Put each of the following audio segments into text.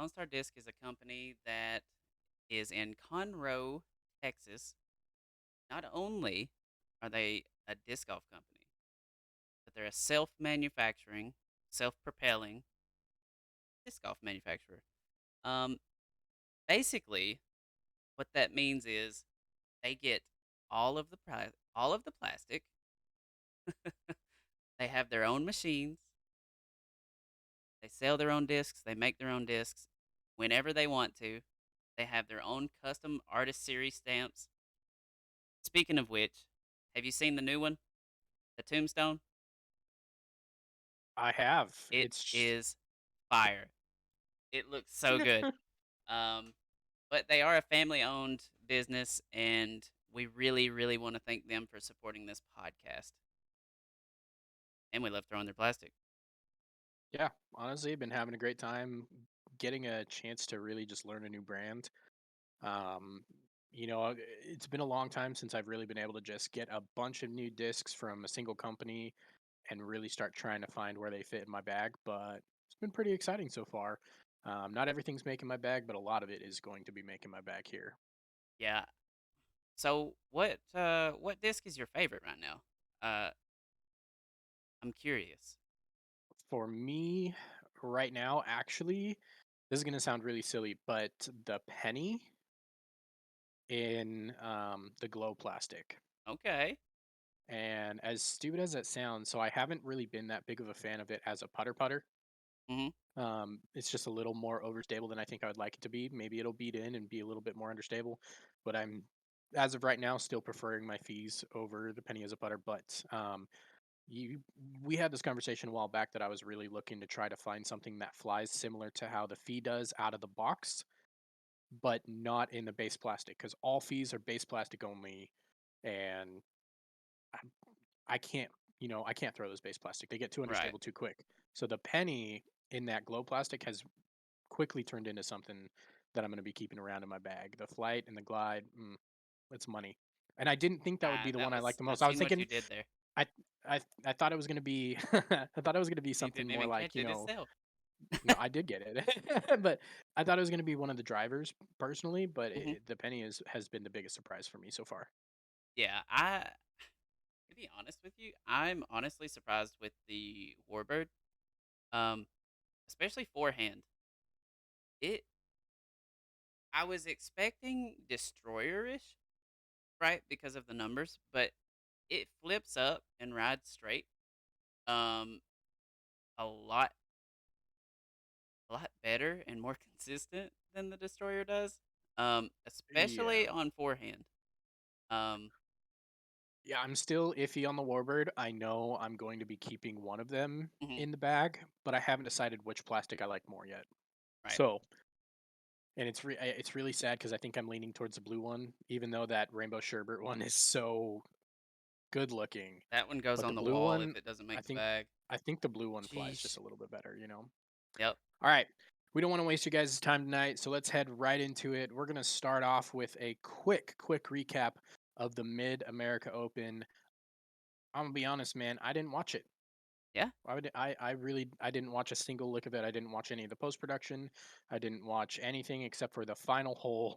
Lone Star Disc is a company that is in Conroe, Texas. Not only are they a disc golf company, but they're a self-manufacturing, self-propelling disc golf manufacturer. Um, Basically, what that means is they get all of the plastic. They have their own machines. They sell their own discs. They make their own discs whenever they want to. They have their own custom artist series stamps. Speaking of which, have you seen the new one, the Tombstone? I have. It is fire. It looks so good. Um, but they are a family-owned business, and we really, really want to thank them for supporting this podcast. And we love throwing their plastic. Yeah, honestly, been having a great time getting a chance to really just learn a new brand. Um, it's been a long time since I've really been able to just get a bunch of new discs from a single company and really start trying to find where they fit in my bag, but it's been pretty exciting so far. Not everything's making my bag, but a lot of it is going to be making my bag here. Yeah. So what disc is your favorite right now? Uh, I'm curious. For me, right now, actually, this is going to sound really silly, but the penny in the glow plastic. Okay. And as stupid as that sounds, so I haven't really been that big of a fan of it as a putter. Mhm. It's just a little more overstable than I think I would like it to be. Maybe it'll beat in and be a little bit more understable, but I'm, as of right now, still preferring my fees over the penny as a putter. But you, we had this conversation a while back that I was really looking to try to find something that flies similar to how the fee does out of the box, but not in the base plastic because all fees are base plastic only, and I can't, I can't throw those base plastic. They get too Right. understable too quick. So the penny in that glow plastic has quickly turned into something that I'm going to be keeping around in my bag. The flight and the glide, it's money. And I didn't think that would be the one I liked the I most. I was seen what thinking, you did there. I, I thought it was going to be, I thought it was going to be He something didn't more even like, catch it himself. no, I did get it, but I thought it was going to be one of the drivers personally. But Mhm. the penny has been the biggest surprise for me so far. Yeah, to be honest with you, I'm honestly surprised with the Warbird. Um, Especially forehand. It I was expecting destroyer-ish, right, because of the numbers, but it flips up and rides straight. Um, a lot better and more consistent than the destroyer does. Yeah. Especially on forehand. Um, Yeah, I'm still iffy on the Warbird. I know I'm going to be keeping one of them mhm, in the bag, but I haven't decided which plastic I like more yet. right. So, and it's really sad because I think I'm leaning towards the blue one, even though that rainbow sherbet one is so good looking. That one goes But the on the blue wall if one, it doesn't I make the think bag. I think the blue one flies just Sheesh. a little bit better. Yep. All right. We don't want to waste you guys' time tonight, so let's head right into it. We're going to start off with a quick recap of the Mid America Open. I'm going to be honest, man, I didn't watch it. Yeah. I really I didn't watch a single lick of it. I didn't watch any of the post production. I didn't watch anything except for the final hole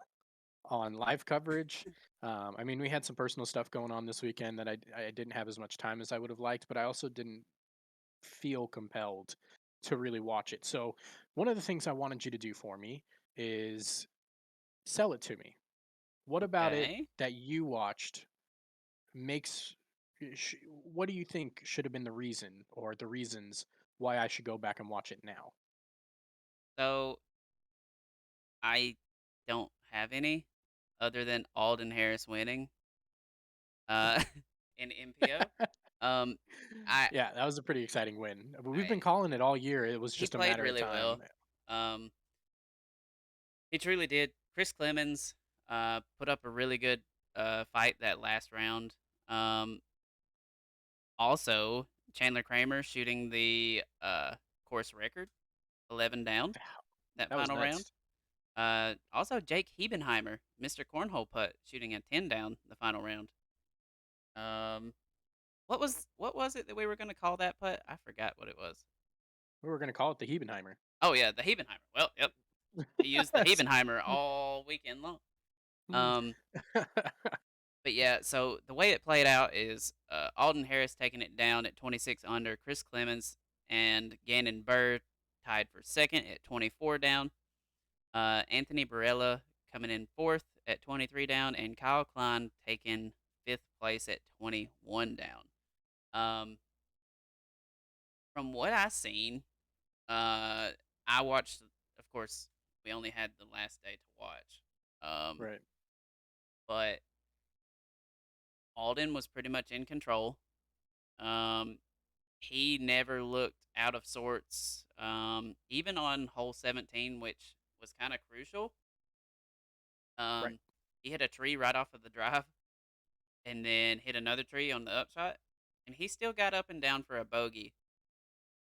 on live coverage. I mean, we had some personal stuff going on this weekend that I didn't have as much time as I would have liked, but I also didn't feel compelled to really watch it. So one of the things I wanted you to do for me is sell it to me. What about it Okay. that you watched makes what do you think should have been the reason or the reasons why I should go back and watch it now? So I don't have any other than Alden Harris winning in MPO. Um, I, Yeah, that was a pretty exciting win. But we've been I calling it all year. It was he just a played matter of really time. well. Um, he truly did. Chris Clemens put up a really good fight that last round. Um, Also, Chandler Kramer shooting the course record, 11 down that That was final round. nuts. Also, Jake Hebenheimer, Mr. Cornhole Putt, shooting a 10 down the final round. Um, what was it that we were going to call that putt? I forgot what it was. We were going to call it the Hebenheimer. Oh yeah, the Hebenheimer. Well, yep. He used the Hebenheimer all weekend long. Mm. Um, but yeah, so the way it played out is Alden Harris taking it down at 26 under, Chris Clemens and Gannon Burr tied for second at 24 down. Anthony Barella coming in fourth at 23 down, and Kyle Klein taking fifth place at 21 down. Um, from what I seen, I watched. Of course, we only had the last day to watch, Right. but Alden was pretty much in control. Um, he never looked out of sorts, even on hole 17, which was kind of crucial. Right. Um, he hit a tree right off of the drive and then hit another tree on the upshot, and he still got up and down for a bogey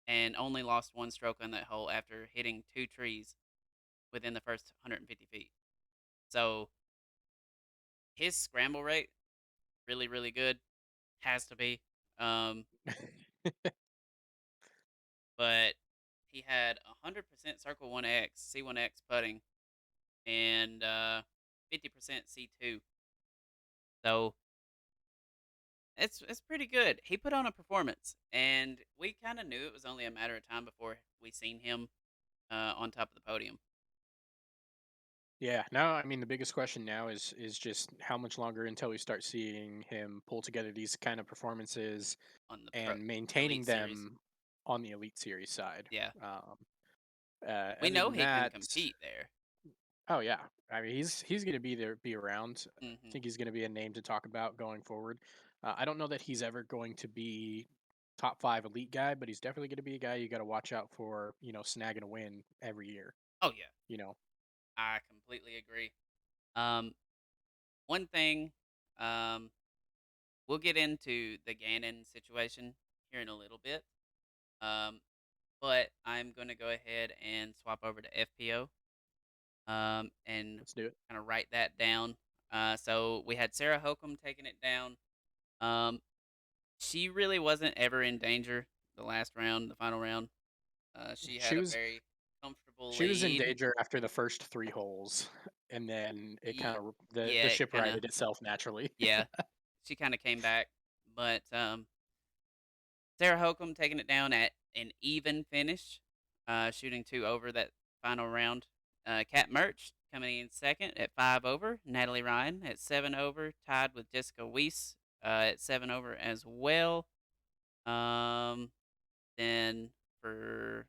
and only lost one stroke on that hole after hitting two trees within the first 150 feet. So his scramble rate really, really good. Has to be. Um, but he had 100% Circle 1X, C1X putting, and 50% C2. So it's pretty good. He put on a performance, and we kind of knew it was only a matter of time before we seen him on top of the podium Yeah. Now, I mean, the biggest question now is just how much longer until we start seeing him pull together these kind of performances on the pro and maintaining Elite Series. them on the Elite Series side. Yeah, we Other know than he can that, compete there. oh yeah, I mean he's going to be there, be around. I Hmm. think he's going to be a name to talk about going forward. I don't know that he's ever going to be top five elite guy, but he's definitely going to be a guy you got to watch out for. You know, snagging a win every year. Oh yeah, You know, I completely agree. Um, one thing, um, we'll get into the Gannon situation here in a little bit. Um, but I'm going to go ahead and swap over to FPO and let's do it. kind of write that down. So we had Sarah Hokum taking it down. Um, she really wasn't ever in danger the last round, the final round. She She had a was very comfortable she was in lead. danger after the first three holes, and then it kind Ye- of yeah, the it ship kind of, righted itself naturally. yeah, she kind of came back. But Sarah Hokum taking it down at an even finish, shooting two over that final round. Kat Merch coming in second at five over. Natalie Ryan at seven over, tied with Jessica Weiss at seven over as well. Um, then for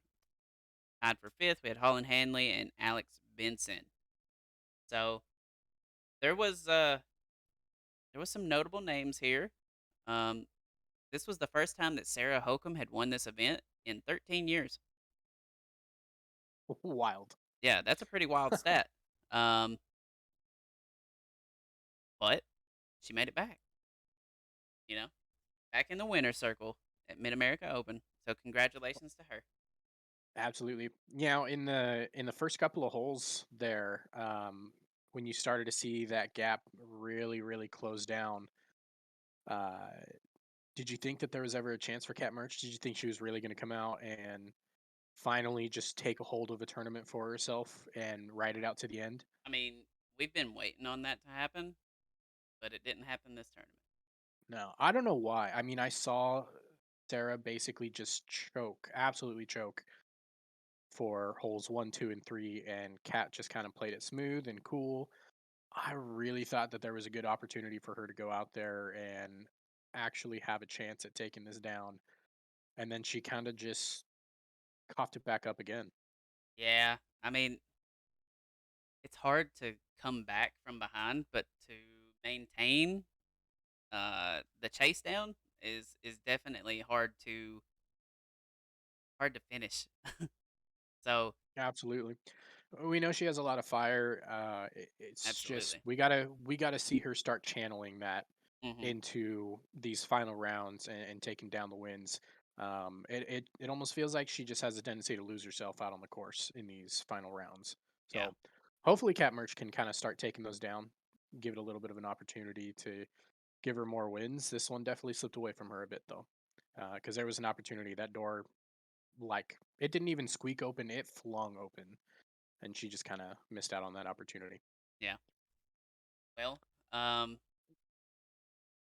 tied for fifth, we had Holland Hanley and Alex Benson. So there was uh there was some notable names here. Um, this was the first time that Sarah Hokum had won this event in 13 years. Wild. Yeah, that's a pretty wild stat. Um, but she made it back, you know, back in the winner's circle at Mid America Open. So congratulations to her. Absolutely. In the first couple of holes there, when you started to see that gap really close down, uh, did you think that there was ever a chance for Cat Merch? Did you think she was really going to come out and finally just take a hold of a tournament for herself and ride it out to the end? I mean, we've been waiting on that to happen, but it didn't happen this tournament. No, I don't know why. I mean, I saw Sarah basically just choke, absolutely choke for holes one, two, and three, and Cat just kind of played it smooth and cool. I really thought that there was a good opportunity for her to go out there and actually have a chance at taking this down. And then she kind of just coughed it back up again. Yeah, I mean, it's hard to come back from behind, but to maintain the chase down is definitely hard to finish. So Absolutely. We know she has a lot of fire. It's just absolutely. we gotta see her start channeling that Hmm. into these final rounds and taking down the wins. It almost feels like she just has a tendency to lose herself out on the course in these final rounds. Yeah, So hopefully Cat Merch can kind of start taking those down, give it a little bit of an opportunity to give her more wins. This one definitely slipped away from her a bit though, because there was an opportunity. That door, like, it didn't even squeak open; it flung open. and she just kind of missed out on that opportunity. Yeah. Well, um,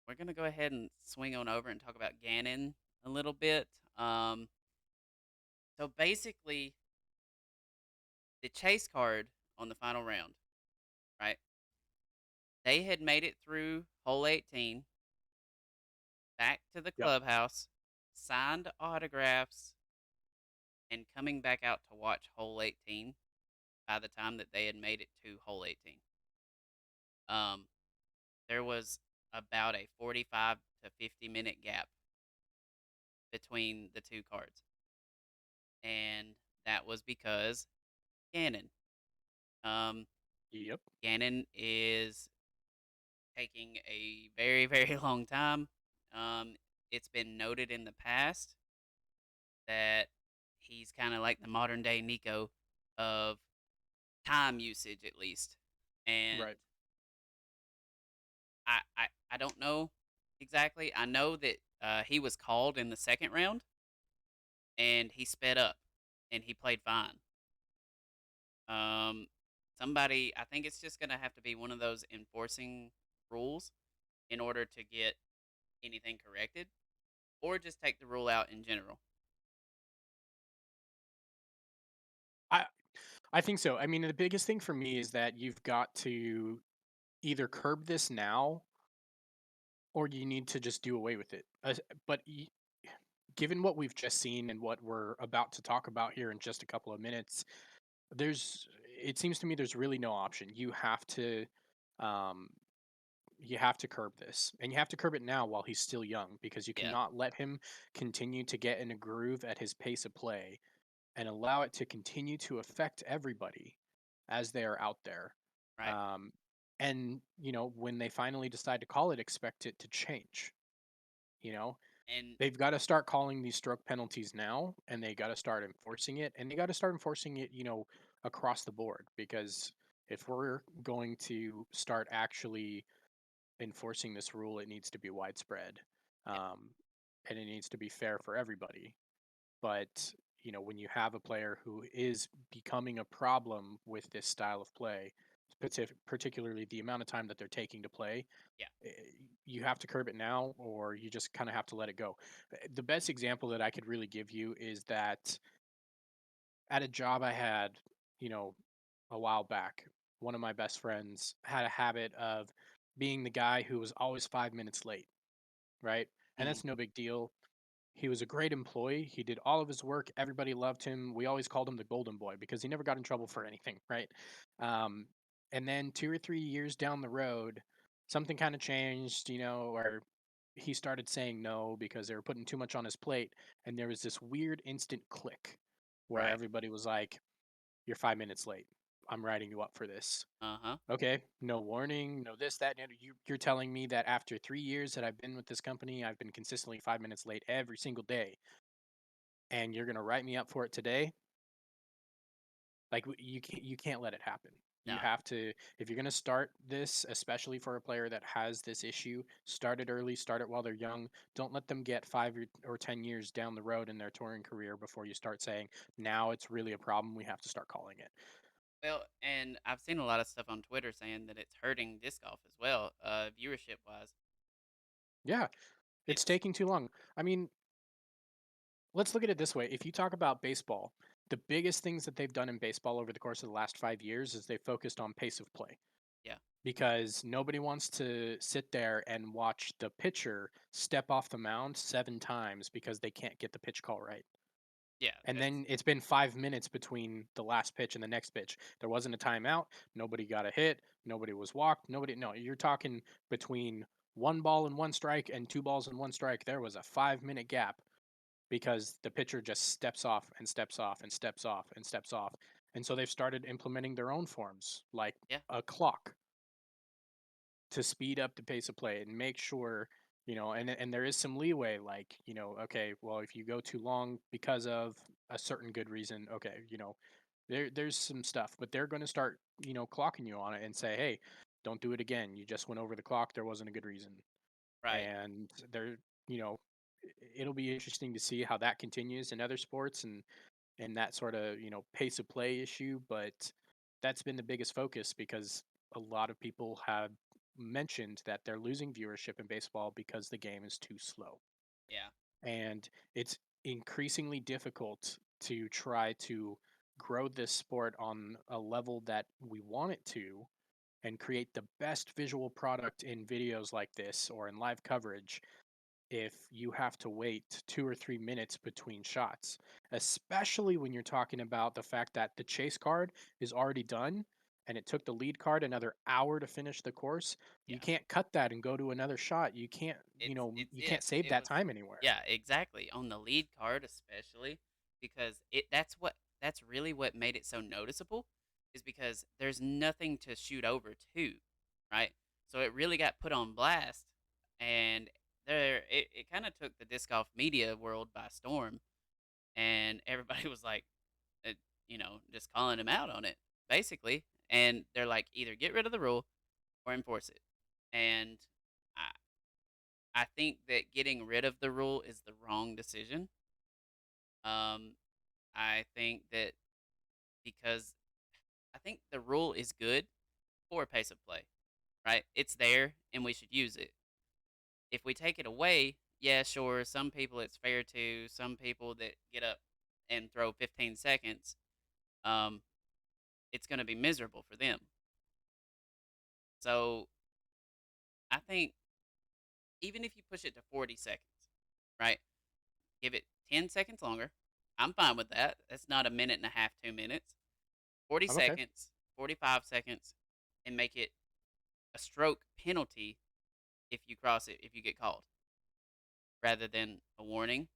we're gonna go ahead and swing on over and talk about Ganon a little bit. So basically, the chase card on the final round, right? They had made it through hole 18, back to the Yep. clubhouse, signed autographs, and coming back out to watch hole 18 by the time that they had made it to hole 18. Um, there was about a 45 to 50-minute gap between the two cards. And that was because Ganon. Um, Yep. Ganon is taking a very, very long time. Um, it's been noted in the past that he's kind of like the modern day Nikko of time usage, at least. And Right. I don't know exactly. I know that he was called in the second round and he sped up and he played fine. Um, somebody, I think it's just going to have to be one of those enforcing rules in order to get anything corrected, or just take the rule out in general. I I think so. I mean, the biggest thing for me is that you've got to either curb this now or you need to just do away with it. But given what we've just seen and what we're about to talk about here in just a couple of minutes, there's it seems to me there's really no option. Um you have to curb this, and you have to curb it now while he's still young, because you Yeah, cannot let him continue to get in a groove at his pace of play and allow it to continue to affect everybody as they are out there. right. Um, and when they finally decide to call it, expect it to change. You know, And they've got to start calling these stroke penalties now, and they got to start enforcing it, and they got to start enforcing it, across the board. Because if we're going to start actually enforcing this rule, it needs to be widespread, yeah, um, and it needs to be fair for everybody. But when you have a player who is becoming a problem with this style of play, particularly the amount of time that they're taking to play, yeah, eh, you have to curb it now, or you just kind of have to let it go. The best example that I could really give you is that at a job I had, you know, a while back, one of my best friends had a habit of being the guy who was always 5 minutes late, right? And mm, that's no big deal. He was a great employee. He did all of his work. Everybody loved him. We always called him the golden boy because he never got in trouble for anything, right? Um, and then 2 or 3 years down the road, something kind of changed, where he started saying no because they were putting too much on his plate. And there was this weird instant click where right. everybody was like, "You're 5 minutes late. I'm writing you up for this." Uh huh. Okay, no warning, no this, that. And you're telling me that after 3 years that I've been with this company, I've been consistently 5 minutes late every single day, and you're gonna write me up for it today? Like you can't let it happen. You No. have to, if you're gonna start this, especially for a player that has this issue, start it early, start it while they're young. Don't let them get 5 or 10 years down the road in their touring career before you start saying, now it's really a problem. We have to start calling it. Well, and I've seen a lot of stuff on Twitter saying that it's hurting disc golf as well, viewership wise. Yeah, it's It's taking too long. I mean, let's look at it this way. If you talk about baseball, the biggest things that they've done in baseball over the course of the last 5 years is they focused on pace of play, yeah, because nobody wants to sit there and watch the pitcher step off the mound 7 times because they can't get the pitch call right. yeah. And That's then it's been 5 minutes between the last pitch and the next pitch. There wasn't a timeout. Nobody got a hit. Nobody was walked. No, you're talking between one ball and one strike and two balls and one strike. There was a 5 minute gap because the pitcher just steps off and steps off and steps off and steps off. And so they've started implementing their own forms, like yeah, a clock, to speed up the pace of play and make sure, and there is some leeway, like, okay, well, if you go too long because of a certain good reason, okay, there's some stuff, but they're going to start, clocking you on it and say, hey, don't do it again. You just went over the clock. There wasn't a good reason. right. And you know, it'll be interesting to see how that continues in other sports. And and that sort of, pace of play issue, but that's been the biggest focus because a lot of people have mentioned that they're losing viewership in baseball because the game is too slow. Yeah. And it's increasingly difficult to try to grow this sport on a level that we want it to and create the best visual product in videos like this or in live coverage if you have to wait 2 or 3 minutes between shots, especially when you're talking about the fact that the chase card is already done and it took the lead card another hour to finish the course. You Yeah. can't cut that and go to another shot. You can't, you can't save It that was time anywhere. yeah, exactly, on the lead card especially, because that's really what made it so noticeable, is because there's nothing to shoot over to, right? So it really got put on blast, and it kinda took the disc golf media world by storm, and everybody was like, uh, just calling him out on it, basically, and they're like, "Either get rid of the rule or enforce it," and I I think that getting rid of the rule is the wrong decision. Um, I think that because I think the rule is good for pace of play, right? It's there and we should use it. If we take it away, yeah, sure, some people it's fair to, some people that get up and throw 15 seconds, um, it's going to be miserable for them. So I think even if you push it to 40 seconds, right? Give it 10 seconds longer. I'm fine with that. That's not a minute and a half, 2 minutes. 40 I'm okay. seconds, 45 seconds, and make it a stroke penalty if you cross it, if you get called, rather than a warning.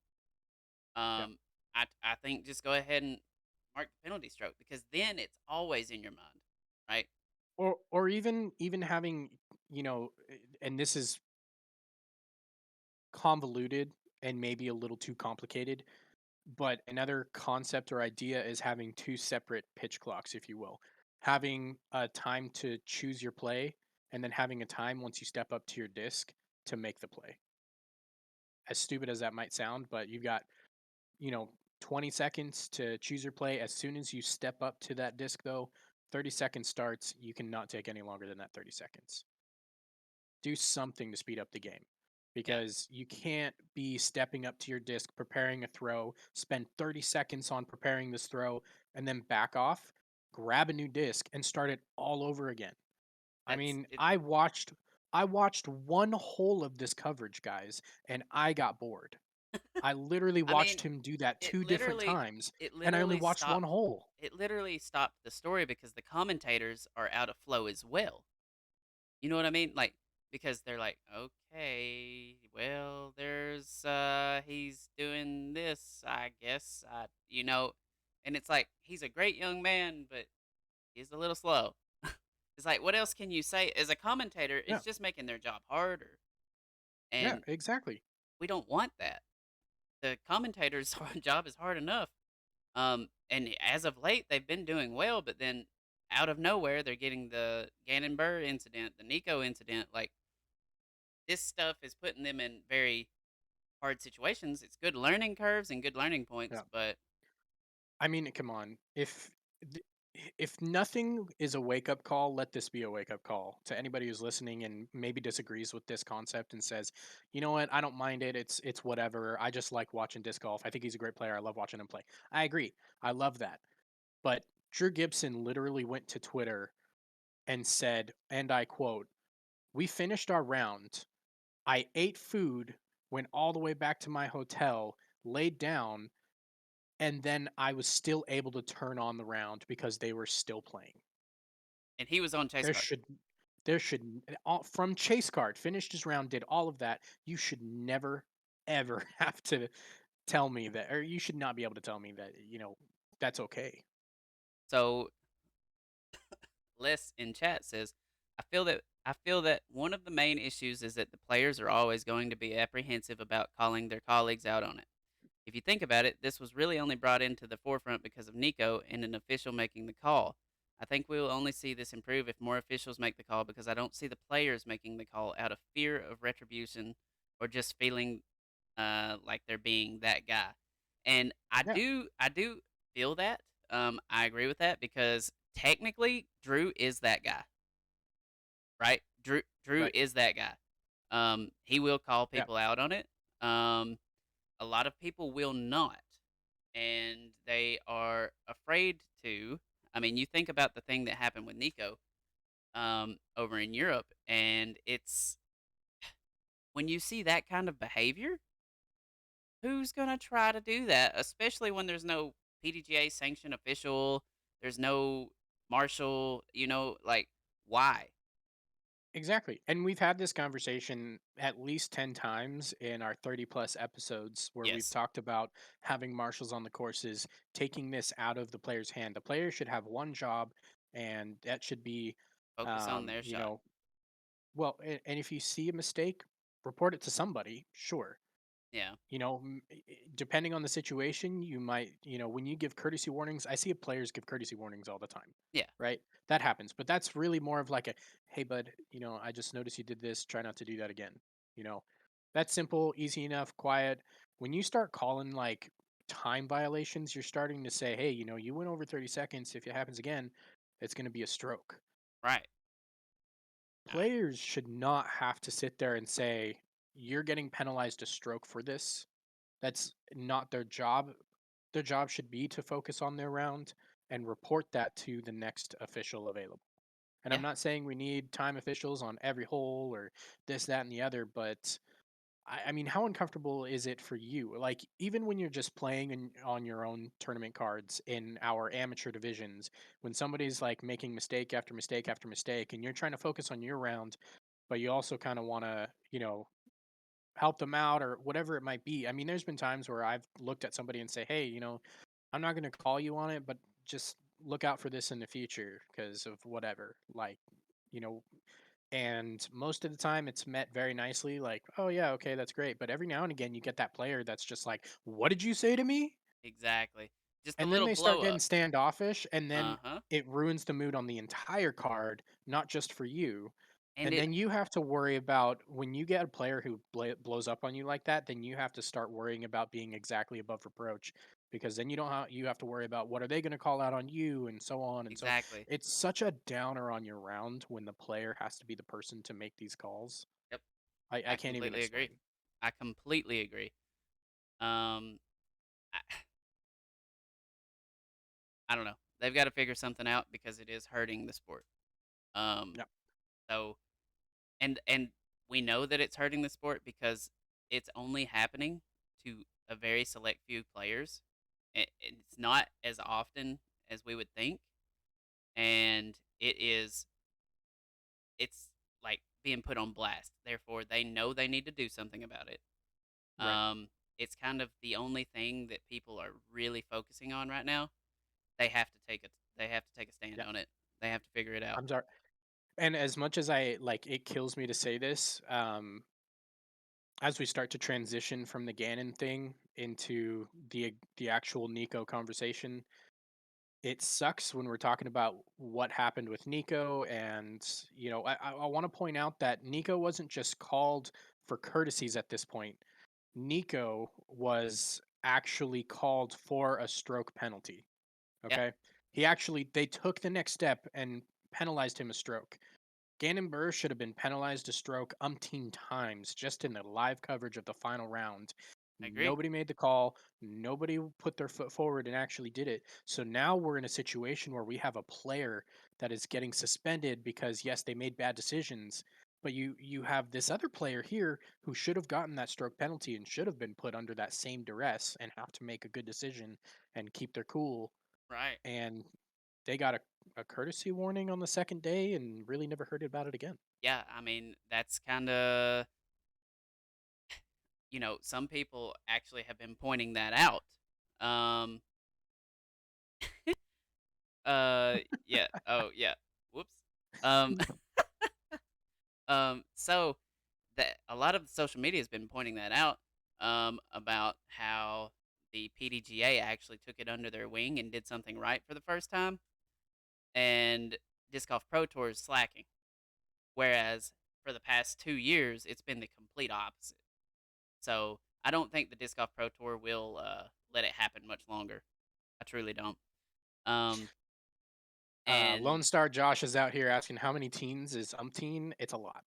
Yeah. Um, I think just go ahead and mark the penalty stroke because then it's always in your mind, right? Or even having, and this is convoluted and maybe a little too complicated, but another concept or idea is having two separate pitch clocks, if you will. Having a time to choose your play and then having a time once you step up to your disc to make the play. As stupid as that might sound, but you've got, you know, 20 seconds to choose your play. As soon as you step up to that disc, though, 30 seconds starts. You cannot take any longer than that 30 seconds. Do something to speed up the game Yeah, because you can't be stepping up to your disc, preparing a throw, spend 30 seconds on preparing this throw, and then back off, grab a new disc, and start it all over again. I that's mean, it. I watched one hole of this coverage, guys, and I got bored. I literally I mean, watched him do that it two different literally, times, it and I only literally watched one stopped. hole. It literally stopped the story because the commentators are out of flow as well. You know what I mean? Like, because they're like, "Okay, well, there's he's doing this, I guess." And it's like he's a great young man, but he's a little slow. It's like, what else can you say as a commentator? Yeah, It's just making their job harder, yeah, and exactly. we don't want that. The commentator's job is hard enough. And as of late, they've been doing well, but then out of nowhere, they're getting the Gannon Burr incident, the Nico incident. Like, this stuff is putting them in very hard situations. It's good learning curves and good learning Yeah. points, but I mean, come on. Th- if nothing is a wake up call, let this be a wake up call to anybody who's listening and maybe disagrees with this concept and says, "You know what? I don't mind it. It's whatever. I just like watching disc golf. I think he's a great player. I love watching him play." I agree. I love that. But Drew Gibson literally went to Twitter and said, and I quote, "We finished our round. I ate food, went all the way back to my hotel, laid down, and then I was still able to turn on the round because they were still playing. and he was on chase There card. should there should from chase card, finished his round, did all of that. You should never ever have to tell me that, or you should not be able to tell me that, that's okay." So Les in chat says, I feel that one of the main issues is that the players are always going to be apprehensive about calling their colleagues out on it. If you think about it, this was really only brought into the forefront because of Nico and an official making the call. I think we will only see this improve if more officials make the call because I don't see the players making the call out of fear of retribution or just feeling like they're being that guy. And Yeah. I do. feel that. I agree with that because technically Drew is that guy, right? Drew Right. is that guy. He will call Yeah. people out on it. Um, a lot of people will not, and they are afraid to. I mean, you think about the thing that happened with Nico over in Europe, and it's when you see that kind of behavior, who's gonna try to do that? Especially when there's no PDGA sanctioned official, there's no marshal. Like why? Exactly. And we've had this conversation at least 10 times in our 30 plus episodes where we've Yes, talked about having marshals on the courses, taking this out of the player's hand. The player should have one job, and that should be, focus on their you shot. know, well, and if you see a mistake, report it to somebody, sure. Yeah, Depending on the situation, you might, when you give courtesy warnings, I see players give courtesy warnings all the time, yeah, right? That happens, but that's really more of like a, hey, bud, I just noticed you did this. Try not to do that again. You know, that's simple, easy enough, quiet. When you start calling like time violations, you're starting to say, hey, you went over 30 seconds. If it happens again, it's going to be a stroke. right. I, Players should not have to sit there and say, you're getting penalized a stroke for this. That's not their job. Their job should be to focus on their round and report that to the next official available. And I'm yeah, not saying we need time officials on every hole or this, that, and the other, but I mean, how uncomfortable is it for you? Like, even when you're just playing on your own tournament cards in our amateur divisions, when somebody's like making mistake after mistake after mistake, and you're trying to focus on your round, but you also kind of want to, help them out or whatever it might be. I mean, there's been times where I've looked at somebody and say, "Hey, I'm not going to call you on it, but just look out for this in the future because of whatever." Like, you know, and most of the time it's met very nicely like, "Oh yeah, okay, that's great." But every now and again you get that player that's just like, "What did you say to me?" exactly. Just a And then little they start blow getting up. standoffish, and then Uh-huh. it ruins the mood on the entire card, not just for you. And And it then you have to worry about when you get a player who blows up on you like that, then you have to start worrying about being exactly above reproach because then you have to worry about what are they going to call out on you and so on and so. exactly. It's such a downer on your round when the player has to be the person to make these calls. Yep. I I can't even completely agree. explain. I completely agree. Um I, I don't know. They've got to figure something out because it is hurting the sport. Um Yeah, so and we know that it's hurting the sport because it's only happening to a very select few players. It's not as often as we would think, and it's like being put on blast. Therefore, they know they need to do something about it. right. Um, it's kind of the only thing that people are really focusing on right now. They have to take it. They have to take a stand Yeah, on it. They have to figure it out. I'm sorry. And as much as I like, it kills me to say this. As we start to transition from the Ganon thing into the actual Nico conversation, it sucks when we're talking about what happened with Nico, and I want to point out that Nico wasn't just called for courtesies at this point. Nico was actually called for a stroke penalty. Yeah, Okay, they took the next step and penalized him a stroke. Gannon Burr should have been penalized a stroke umpteen times just in the live coverage of the final round. I agree. Nobody made the call. Nobody put their foot forward and actually did it. So now we're in a situation where we have a player that is getting suspended because yes, they made bad decisions, but you have this other player here who should have gotten that stroke penalty and should have been put under that same duress and have to make a good decision and keep their cool, Right. and they got a courtesy warning on the second day and really never heard about it again. Yeah. I mean, that's kind of some people actually have been pointing that out. Um. Yeah. Oh yeah. Whoops. Um. So that a lot of the social media has been pointing that out about how the PDGA actually took it under their wing and did something right for the first time, and Disc Golf Pro Tour is slacking. Whereas for the past 2 years, it's been the complete opposite. So I don't think the Disc Golf Pro Tour will let it happen much longer. I truly don't. Um, Lone and Star Josh is out here asking how many teens is umpteen. It's a lot.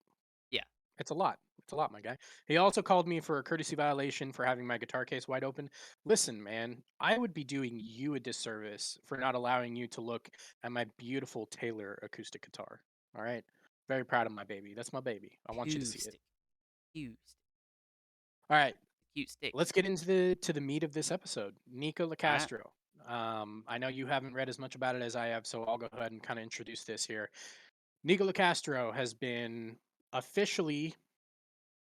yeah, It's a lot. It's a lot, my guy. He also called me for a courtesy violation for having my guitar case wide open. Listen, man, I would be doing you a disservice for not allowing you to look at my beautiful Taylor acoustic guitar. All right. Very proud of my baby. That's my baby. I want you to see it. acoustic, acoustic, All right. cute stick. Let's get into the meat of this episode. Nico All right. Locastro. I know you haven't read as much about it as I have, so I'll go ahead and kind of introduce this here. Nico Locastro has been officially,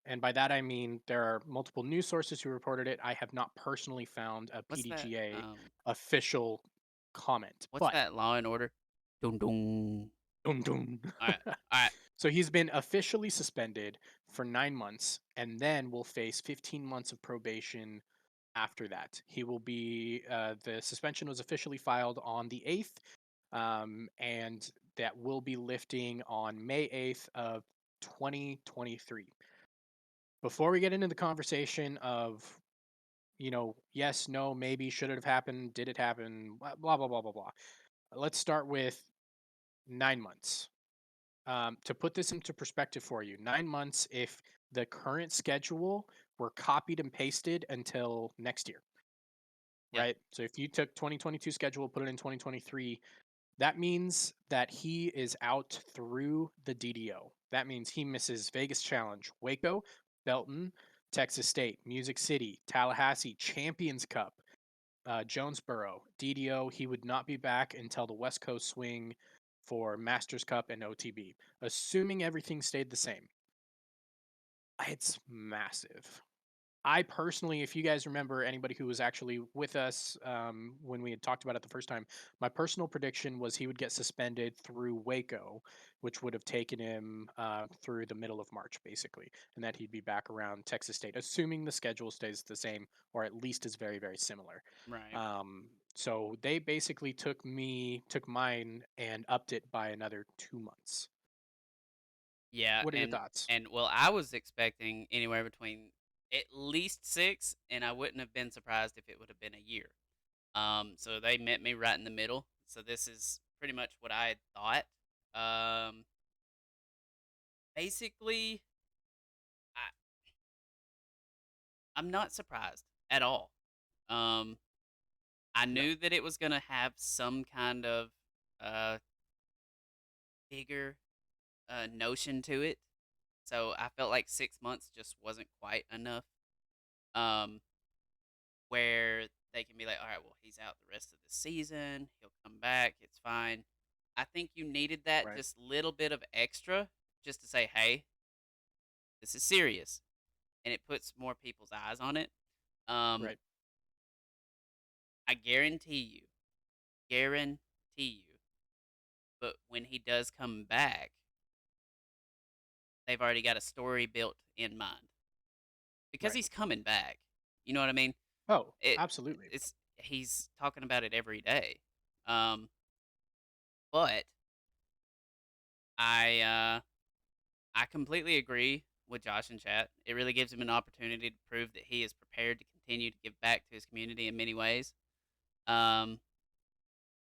and by that I mean there are multiple news sources who reported it. I have not personally found a What's that? PDGA official comment, What's but that? Law and Order. Dun dun. dum dum. All right. All right. So he's been officially suspended for 9 months and then will face 15 months of probation after that. He will be, the suspension was officially filed on the 8th, and that will be lifting on May 8th of 2023. Before we get into the conversation of, yes, no, maybe, should it have happened, did it happen, blah, blah, blah, blah, blah. Let's start with 9 months. To put this into perspective for you, 9 months if the current schedule were copied and pasted until next year, Yeah. right? So if you took 2022 schedule, put it in 2023, that means that he is out through the DDO. That means he misses Vegas Challenge, Waco, Belton, Texas State, Music City, Tallahassee, Champions Cup, Jonesboro, DDO. He would not be back until the West Coast swing for Masters Cup and OTB, assuming everything stayed the same. It's massive. I personally, if you guys remember anybody who was actually with us when we had talked about it the first time, my personal prediction was he would get suspended through Waco, which would have taken him through the middle of March, basically, and that he'd be back around Texas State, assuming the schedule stays the same or at least is very, very similar. Right. So they basically took mine, and upped it by another 2 months. Yeah. What are your And thoughts? well, I was expecting anywhere between at least 6, and I wouldn't have been surprised if it would have been a year. So they met me right in the middle. So this is pretty much what I had thought. Um, basically, I, I'm not surprised at all. Um, I Yeah, knew that it was gonna have some kind of uh bigger notion to it. So I felt like 6 months just wasn't quite enough. Um, where they can be like, all right, well, he's out the rest of the season. He'll come back. It's fine. I think you needed that right, just little bit of extra just to say, hey, this is serious. And it puts more people's eyes on it. Um, right. I guarantee you, but when he does come back, they've already got a story built in mind because Right. he's coming back. You know what I mean? Oh, It absolutely. it's he's talking about it every day. Um, but I I completely agree with Josh in chat. It really gives him an opportunity to prove that he is prepared to continue to give back to his community in many ways. Um,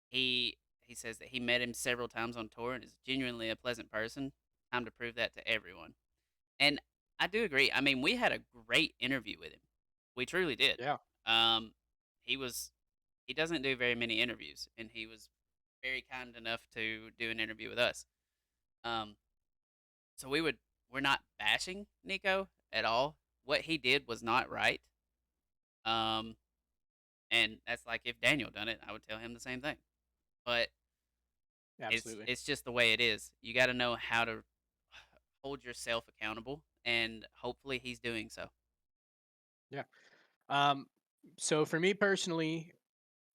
he he says that he met him several times on tour and is genuinely a pleasant person. Time to prove that to everyone. And I do agree. I mean, we had a great interview with him. We truly did. Yeah, Um, he was he doesn't do very many interviews, and he was very kind enough to do an interview with us. Um, so we're not bashing Nico at all. What he did was not right. Um, and that's like if Daniel done it, I would tell him the same thing. But absolutely. it's just the way it is. You got to know how to hold yourself accountable, and hopefully he's doing so. Yeah. Um, so for me personally,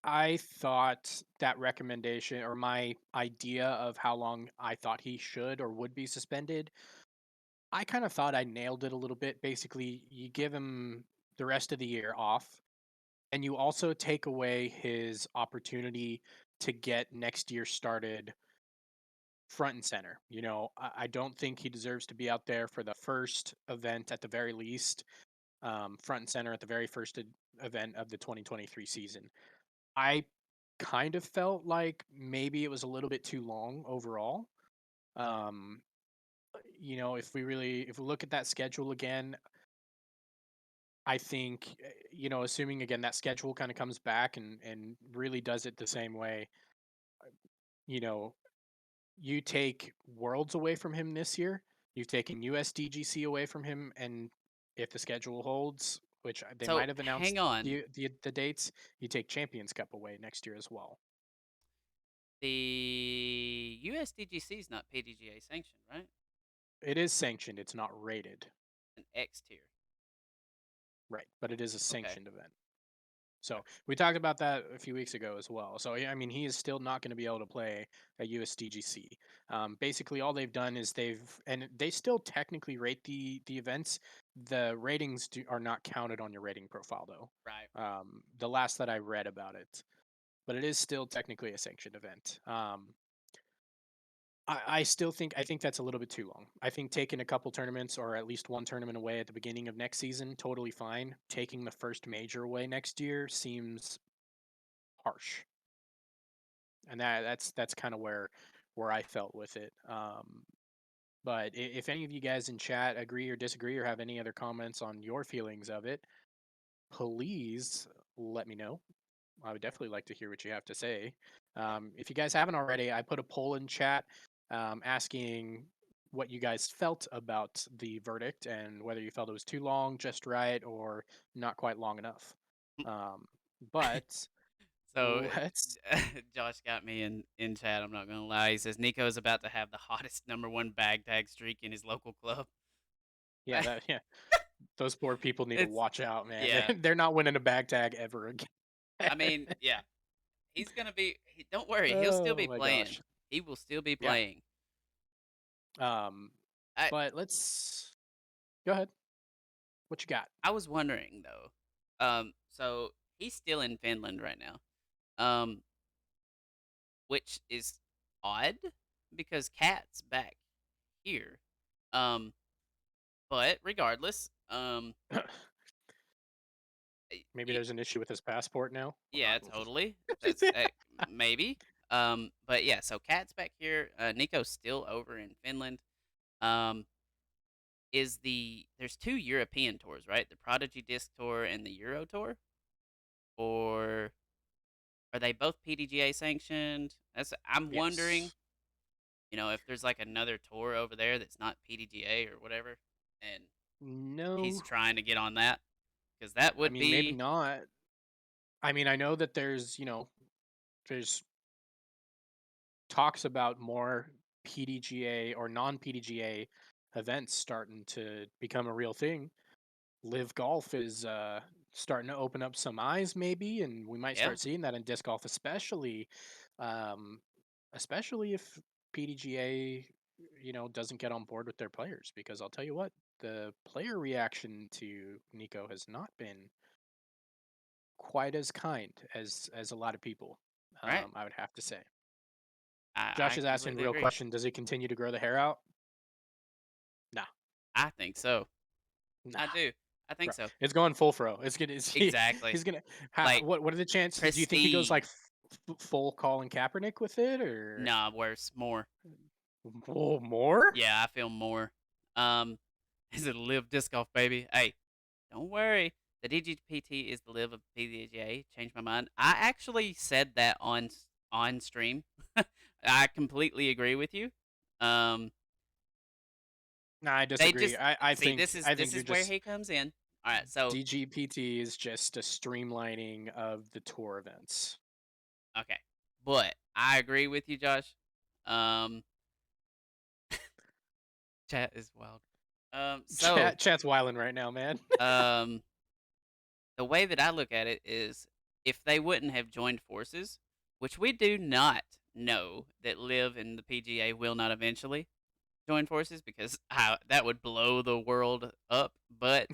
I thought that recommendation, or my idea of how long I thought he should or would be suspended, I kind of thought I nailed it a little bit. Basically, you give him the rest of the year off, and you also take away his opportunity to get next year started front and center. I don't think he deserves to be out there for the first event at the very least, front and center at the very first event of the 2023 season. I kind of felt like maybe it was a little bit too long overall. Um, if we look at that schedule again, I think, assuming again that schedule kind of comes back and really does it the same way, you know, you take Worlds away from him this year, you've taken USDGC away from him, and if the schedule holds, which they So might have announced hang on. the dates, you take Champions Cup away next year as well. The USDGC is not PDGA sanctioned, right? It is sanctioned, it's not rated, An X tier. right? But it is a Okay. sanctioned event. Okay. So we talked about that a few weeks ago as well. So yeah, I mean, he is still not going to be able to play at USDGC. Basically, all they've done is they still technically rate the events. The ratings are not counted on your rating profile though. Right. The last that I read about it, but it is still technically a sanctioned event. I think that's a little bit too long. I think taking a couple tournaments or at least one tournament away at the beginning of next season, totally fine. Taking the first major away next year seems harsh, and that's kind of where I felt with it. But if any of you guys in chat agree or disagree or have any other comments on your feelings of it, please let me know. I would definitely like to hear what you have to say. If you guys haven't already, I put a poll in chat asking what you guys felt about the verdict and whether you felt it was too long, just right, or not quite long enough. Um, but So let's Josh got me in chat. I'm not gonna lie. He says Nico is about to have the hottest #1 bag tag streak in his local club. yeah, those poor people need to It's watch out, man. yeah. They're not winning a bag tag ever again. I mean, yeah. He's gonna be. Don't worry. He'll still Oh be my playing. gosh. He will still be Yeah. playing. Um, I but let's go ahead. What you got? I was wondering though. So he's still in Finland right now. Um, which is odd because Cat's back here. Um, but regardless, Maybe there's an issue with his passport now. yeah, totally. That's maybe. But yeah, so Cat's back here. Nico's still over in Finland. Um, there's two European tours, right? The Prodigy Disc Tour and the Euro Tour, or are they both PDGA sanctioned? I'm wondering, Yes. if there's like another tour over there that's not PDGA or whatever, and he's No. trying to get on that because that I would mean, maybe be not. I mean, I know that there's talks about more PDGA or non-PDGA events starting to become a real thing. Live golf is starting to open up some eyes, maybe, and we might yeah, start seeing that in disc golf, um, especially if PDGA, doesn't get on board with their players. Because I'll tell you what, the player reaction to Nico has not been quite as kind as a lot of people. right. I would have to say. I Josh is asking completely real agree. question: does he continue to grow the hair out? Nah, I think so. I nah. do. I think Bro, so. it's going full fro. It's gonna. Is he? Exactly. He's gonna. Like What? What are the chances? Do you think he goes like prestige. full Colin Kaepernick with it, or Nah, worse, more. whoa, more? Yeah, I feel more. Um, is it live disc golf, baby? Hey, don't worry. The DGPT is the live of PDGA. Changed my mind. I actually said that on stream. I completely agree with you. Um, Nah, I they disagree. just I see think I think this you're is where just he comes in. All right, so DGPT is just a streamlining of the tour events. okay, but I agree with you, Josh. Um, chat is wild. So Chat's wilding right now, man. um, the way that I look at it is if they wouldn't have joined forces, which we do not know that Live and the PGA will not eventually join forces because that would blow the world up. But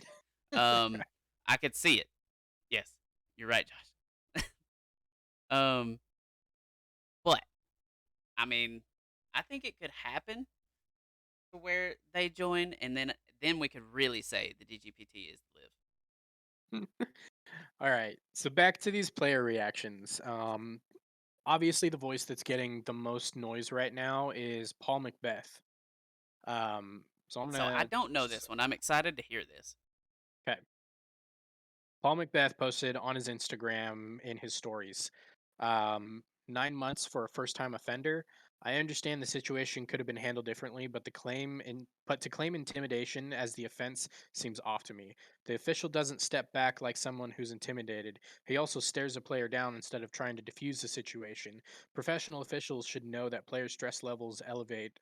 um, I could see it. Yes, you're right, Josh. um, but I mean, I think it could happen to where they join, and then we could really say the DGPT is Live. All right, so back to these player reactions. Obviously, the voice that's getting the most noise right now is Paul Macbeth. So I'm So I gonna. don't know this one. I'm excited to hear this. Okay. Paul Macbeth posted on his Instagram in his stories. 9 months for a first time offender. I understand the situation could have been handled differently, but to claim intimidation as the offense seems off to me. The official doesn't step back like someone who's intimidated. He also stares a player down instead of trying to defuse the situation. Professional officials should know that players' stress levels elevate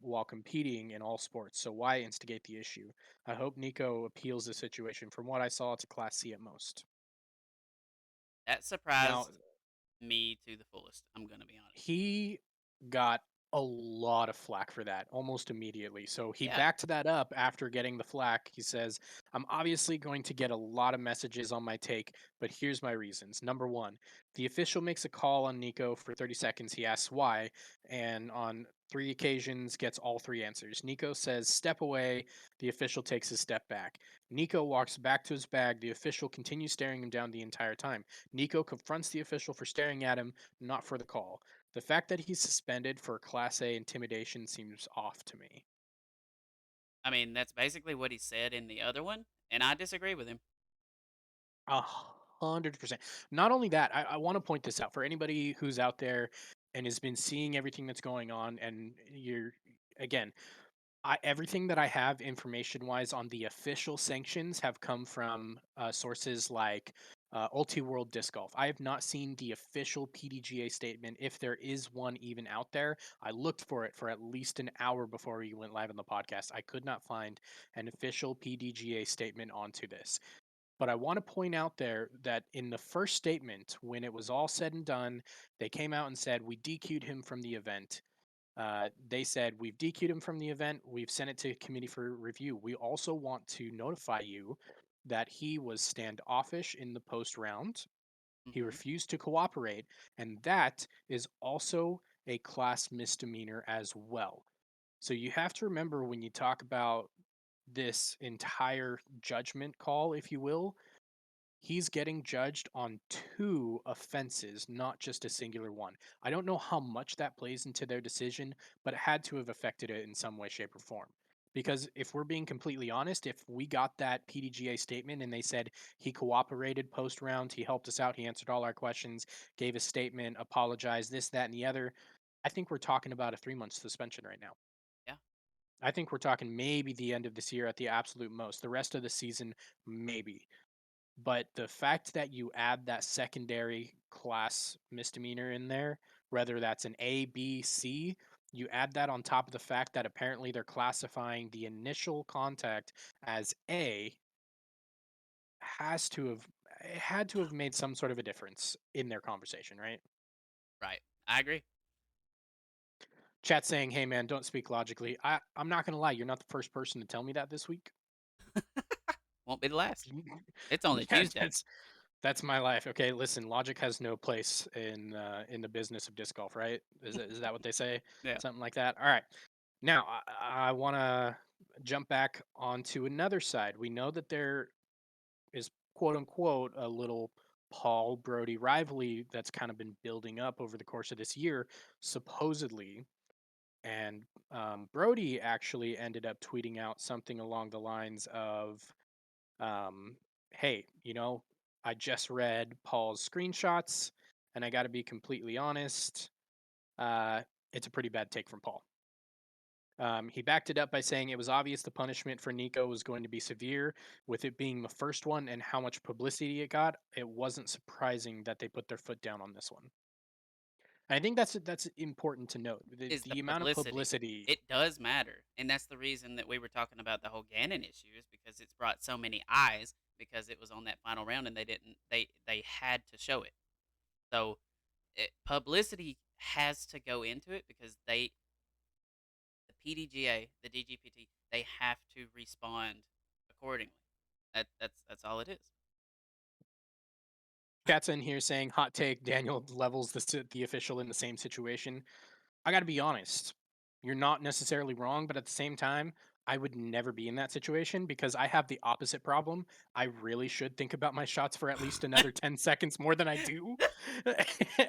while competing in all sports. So why instigate the issue? I hope Nico appeals the situation. From what I saw, it's a Class C at most. That Now, surprised me to the fullest. I'm gonna be honest. he got a lot of flack for that almost immediately. So he Yeah. backed that up after getting the flack. He says, I'm obviously going to get a lot of messages on my take, but here's my reasons. Number one, the official makes a call on Nico for 30 seconds. He asks why, and on 3 occasions gets all 3 answers. Nico says, step away. The official takes a step back. Nico walks back to his bag. The official continues staring him down the entire time. Nico confronts the official for staring at him, not for the call. The fact that he's suspended for Class A intimidation seems off to me. I mean, that's basically what he said in the other one, and I disagree with him. 100%. Not only that, I want to point this out for anybody who's out there and has been seeing everything that's going on, and again, everything that I have information wise on the official sanctions have come from sources like Ulti World Disc Golf. I have not seen the official PDGA statement, if there is one even out there. I looked for it for at least an hour before we went live on the podcast. I could not find an official PDGA statement onto this. But I want to point out there that in the first statement, when it was all said and done, they came out and said, we DQ'd him from the event. They said, we've DQ'd him from the event. We've sent it to committee for review. We also want to notify you that he was standoffish in the post round. He Mhm. refused to cooperate. And that is also a class misdemeanor as well. So you have to remember when you talk about this entire judgment call, if you will, he's getting judged on 2 offenses, not just a singular one. I don't know how much that plays into their decision, but it had to have affected it in some way, shape, or form. Because if we're being completely honest, if we got that PDGA statement and they said he cooperated post round, he helped us out, he answered all our questions, gave a statement, apologized, this, that, and the other, I think we're talking about a 3 month suspension right now. Yeah. I think we're talking maybe the end of this year at the absolute most. The rest of the season, maybe. But the fact that you add that secondary class misdemeanor in there, whether that's an A, B, C, you add that on top of the fact that apparently they're classifying the initial contact as A, has to have it had to have made some sort of a difference in their conversation, right? Right. I agree. Chat saying, "Hey man, don't speak logically." I'm not gonna lie, you're not the first person to tell me that this week. Won't be the last. It's only Yeah, Tuesday. that's my life. Okay, listen, logic has no place in the business of disc golf, right? Is that what they say? Yeah. Something like that. All right. Now I want to jump back onto another side. We know that there is quote unquote a little Paul Brody rivalry that's kind of been building up over the course of this year, supposedly. And Brody actually ended up tweeting out something along the lines of um, hey, I just read Paul's screenshots, and I got to be completely honest. Uh, it's a pretty bad take from Paul. He backed it up by saying it was obvious the punishment for Nico was going to be severe, with it being the first one and how much publicity it got. It wasn't surprising that they put their foot down on this one. And I think that's important to note. The Is the the amount of publicity. publicity. It does matter, and that's the reason that we were talking about the whole Gannon issue is because it's brought so many eyes because it was on that final round and they didn't they had to show it. So, publicity has to go into it because the PDGA, the DGPT, they have to respond accordingly. That's all it is. Cat's in here saying hot take. Daniel levels the official in the same situation. I got to be honest. You're not necessarily wrong, but at the same time, I would never be in that situation because I have the opposite problem. I really should think about my shots for at least another 10 seconds more than I do.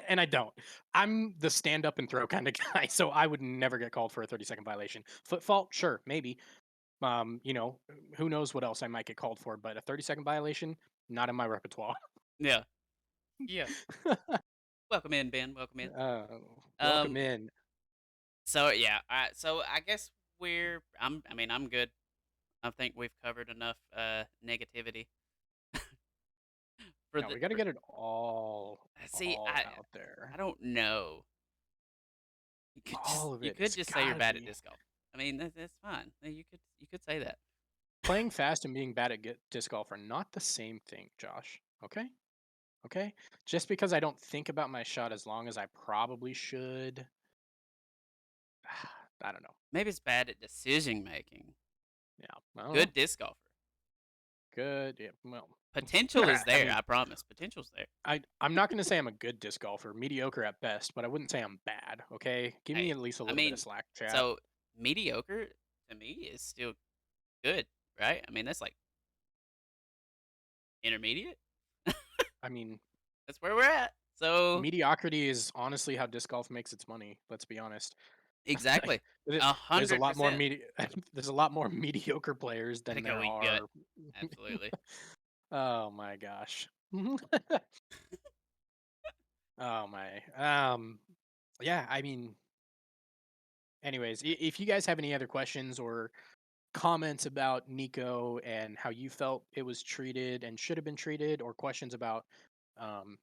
And I don't. I'm the stand up and throw kind of guy, so I would never get called for a 30-second violation. Foot fault, sure, maybe. You know, who knows what else I might get called for, but a 30-second violation, not in my repertoire. Yeah. Yeah. Welcome in, Ben. Welcome in. Uh, welcome Um, in. so yeah, I guess I mean, I'm good. I think we've covered enough negativity for No, the we got to for get it all see, all out there. I don't know. All of You it. could It's just say you're gotta bad at be. disc golf. I mean, that's fine. You could say that. Playing fast and being bad at disc golf are not the same thing, Josh. Okay? Okay? Just because I don't think about my shot as long as I probably should, I don't know. Maybe it's bad at decision making. Yeah, I don't know. Good disc golfer. Good. Yeah, well, Potential is I there. mean, I promise. Potential's there. I'm not going to say I'm a good disc golfer, mediocre at best, but I wouldn't say I'm bad. Okay, give me Hey, at least a I little bit of mean, slack, chat. so mediocre to me is still good, right? I mean, that's like intermediate. I mean, That's where we're at. So mediocrity is honestly how disc golf makes its money. Let's be honest. Like, exactly, there- a there's a hundred lot more percent. there's a lot more mediocre players Gotta than go there eat gut. are. Absolutely. Oh my gosh. Oh my. Yeah, I mean, anyways, if you guys have any other questions or comments about Nico and how you felt it was treated and should have been treated, or questions about um,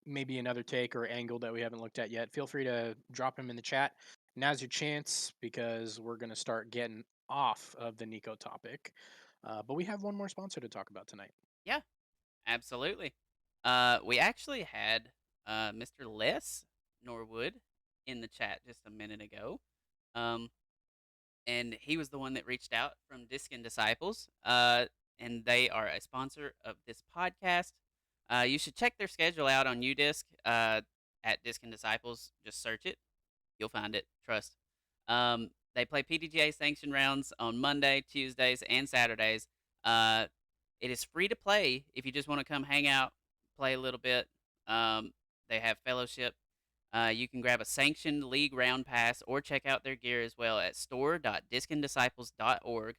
maybe another take or angle that we haven't looked at yet, feel free to drop them in the chat. Now's your chance because we're going to start getting off of the Nico topic. But we have one more sponsor to talk about tonight. Yeah, absolutely. We actually had Mr. Les Norwood in the chat just a minute ago. Um, and he was the one that reached out from Disc and Disciples. And they are a sponsor of this podcast. You should check their schedule out on UDisc at Disc and Disciples. Just search it, you'll find it. Trust. They play PDGA sanction rounds on Monday, Tuesdays, and Saturdays. Uh, it is free to play if you just want to come hang out, play a little bit. They have fellowship. You can grab a sanctioned league round pass or check out their gear as well at store.discanddisciples.org.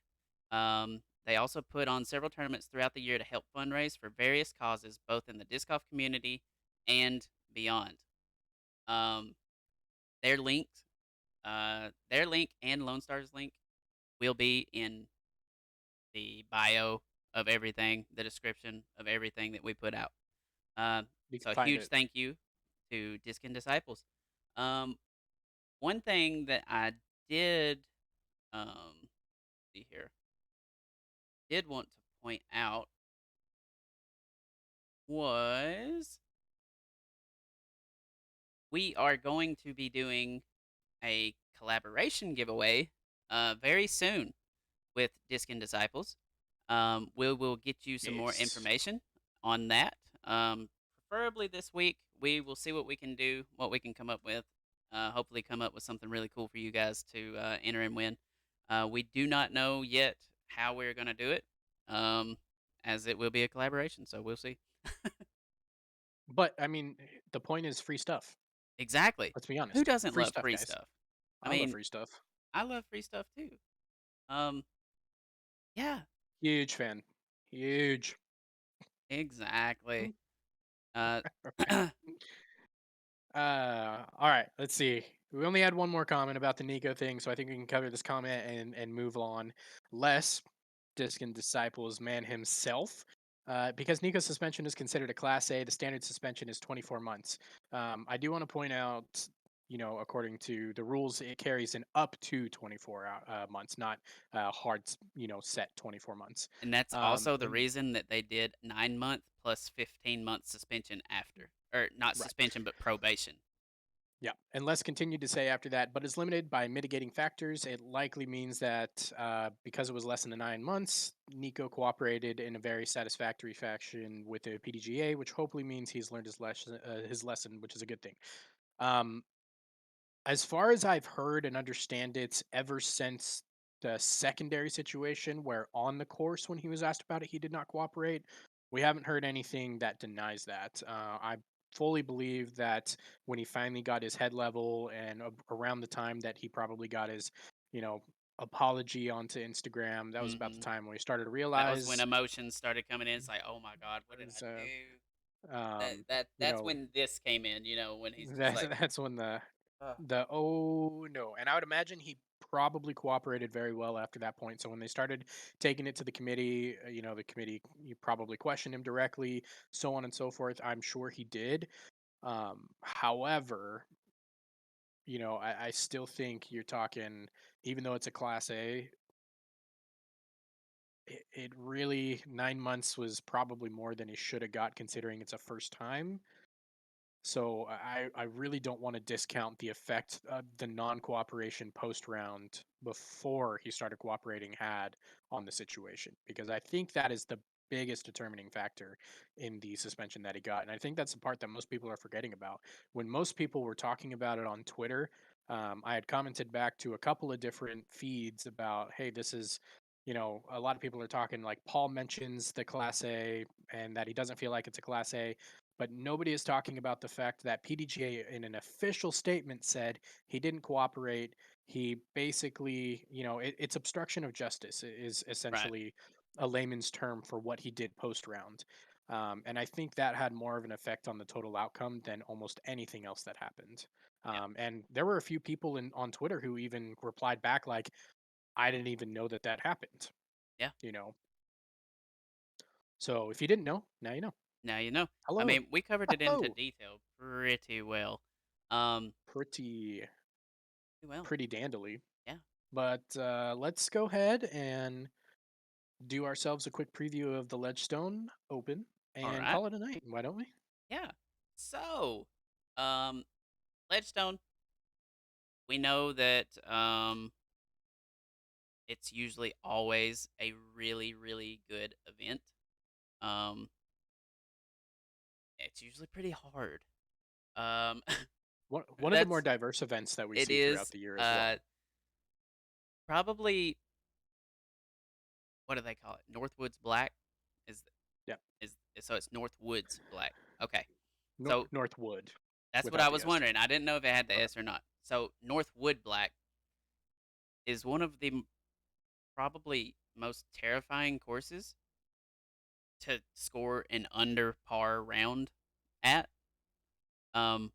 They also put on several tournaments throughout the year to help fundraise for various causes, both in the disc golf community and beyond. Um, their links, their link and Lone Star's link will be in the bio of everything, the description of everything that we put out. Um, You can so a find huge it. thank you to Disc and Disciples. Um, one thing that I did see here, did want to point out was we are going to be doing a collaboration giveaway very soon with Disc and Disciples. We will get you some more Yes. information on that. Preferably this week. We will see what we can do, what we can come up with. Hopefully, come up with something really cool for you guys to enter and win. We do not know yet how we're going to do it, um, as it will be a collaboration. So we'll see. But I mean, the point is free stuff. Exactly. Let's be Who honest. doesn't Free love stuff, free guys. stuff? I I love mean, free stuff. I love free stuff too. Um, yeah, Huge fan. Huge. exactly. Uh, All right, let's see. We only had one more comment about the Nico thing, so I think we can cover this comment and move on. Les, Disc and Disciples man himself, because Nico's suspension is considered a Class A, the standard suspension is 24 months. I do want to point out, according to the rules, it carries an up to 24 months, not hard, set 24 months. And that's also the And reason that they did 9 month plus 15-month suspension after, or not right. suspension, but probation. Yeah, and Les continued to say after that, but is limited by mitigating factors. It likely means that because it was less than the 9 months, Nico cooperated in a very satisfactory fashion with the PDGA, which hopefully means he's learned his lesson, which is a good thing. Um, as far as I've heard and understand it, ever since the secondary situation where on the course when he was asked about it he did not cooperate. We haven't heard anything that denies that. I fully believe that when he finally got his head level and around the time that he probably got his, you know, apology onto Instagram, that was about the Mhm. time when he started to That was when realize emotions started coming in. It's like, "Oh my god, what did I is, do?" you That's know, when this came in, when he's just that's like, that's when "Ugh." the oh no, and I would imagine he probably cooperated very well after that point. So when they started taking it to the committee, the committee you probably questioned him directly, so on and so forth. I'm sure he did. However, I still think you're talking, even though it's a class A, it really 9 months was probably more than he should have got considering it's a first time. So I really don't want to discount the effect the non-cooperation post round before he started cooperating had on the situation, because I think that is the biggest determining factor in the suspension that he got. And I think that's the part that most people are forgetting about. When most people were talking about it on Twitter, I had commented back to a couple of different feeds about, hey, this is, a lot of people are talking like Paul mentions the class A and that he doesn't feel like it's a class A, but nobody is talking about the fact that PDGA in an official statement said he didn't cooperate. He basically, it's obstruction of justice is Right. essentially a layman's term for what he did post round. And I think that had more of an effect on the total outcome than almost anything else that happened. Yeah. And there were a few people on Twitter who even replied back like, "I didn't even know that that happened." Yeah. You know, so if you didn't know, now you know. Now you know. I Hello. mean, we covered it into Oh, detail pretty well. Um, pretty well, pretty dandily. yeah. But let's go ahead and do ourselves a quick preview of the Ledgestone Open All and right. call it a night. Why don't we? Yeah. So, um, Ledgestone, we know that it's usually always a really, really good event. Um, it's usually pretty hard. Um, One of the more that's diverse events that we it see throughout is the year as well. probably what do they call it? Northwoods Black is Yeah, so it's Northwoods Black. Okay, so Northwood that's what without I the was S. wondering. I didn't know if it had the Okay. S or not. So Northwood Black is one of the probably most terrifying courses to score an under par round at. Um,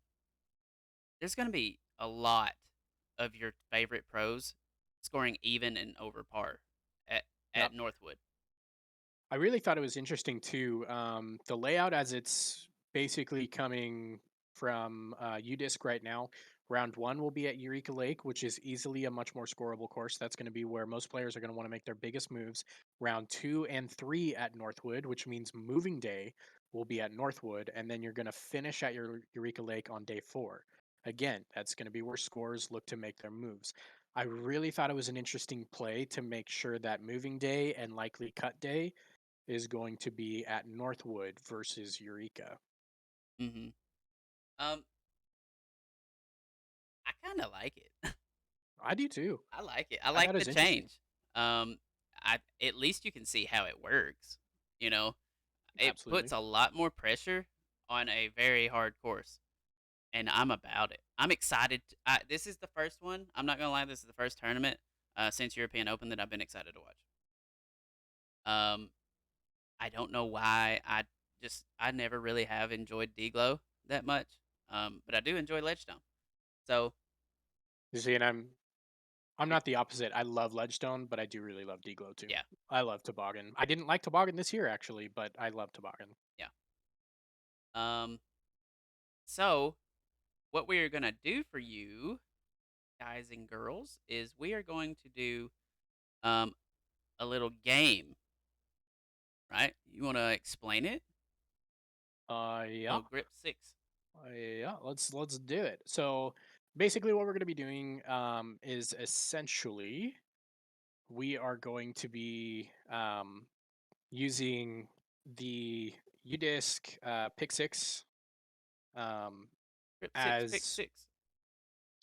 there's going to be a lot of your favorite pros scoring even and over par at Yeah. at Northwood. I really thought it was interesting too. The layout as it's basically coming from UDisc right now. Round one will be at Eureka Lake, which is easily a much more scoreable course. That's going to be where most players are going to want to make their biggest moves. Round two and three at Northwood, which means moving day will be at Northwood, and then you're going to finish at your Eureka Lake on day four. Again, that's going to be where scorers look to make their moves. I really thought it was an interesting play to make sure that moving day and likely cut day is going to be at Northwood versus Eureka. Hmm. Um, I kind of like it. I do too. I like it. I I thought like it the was interesting. change. I at least you can see how it works. You know, it puts Absolutely. a lot more pressure on a very hard course, and I'm about it. I'm excited. This is the first one. I'm not gonna lie. This is the first tournament since European Open that I've been excited to watch. Um, I don't know why. I never really have enjoyed D-Glow that much. But I do enjoy Ledgestone. So You see, and I'm it, not the opposite. I love Ledgestone, but I do really love Deglow too. yeah, I love Toboggan. I didn't like Toboggan this year actually, but I love Toboggan. yeah. Um, so what we are gonna do for you guys and girls is we are going to do um a little game, right? You want to explain it? Yeah, Oh, grip 6. yeah. Let's do it. So basically, what we're going to be doing is essentially we are going to be using the UDisc Pick Six um, Grip 6, pick as 6.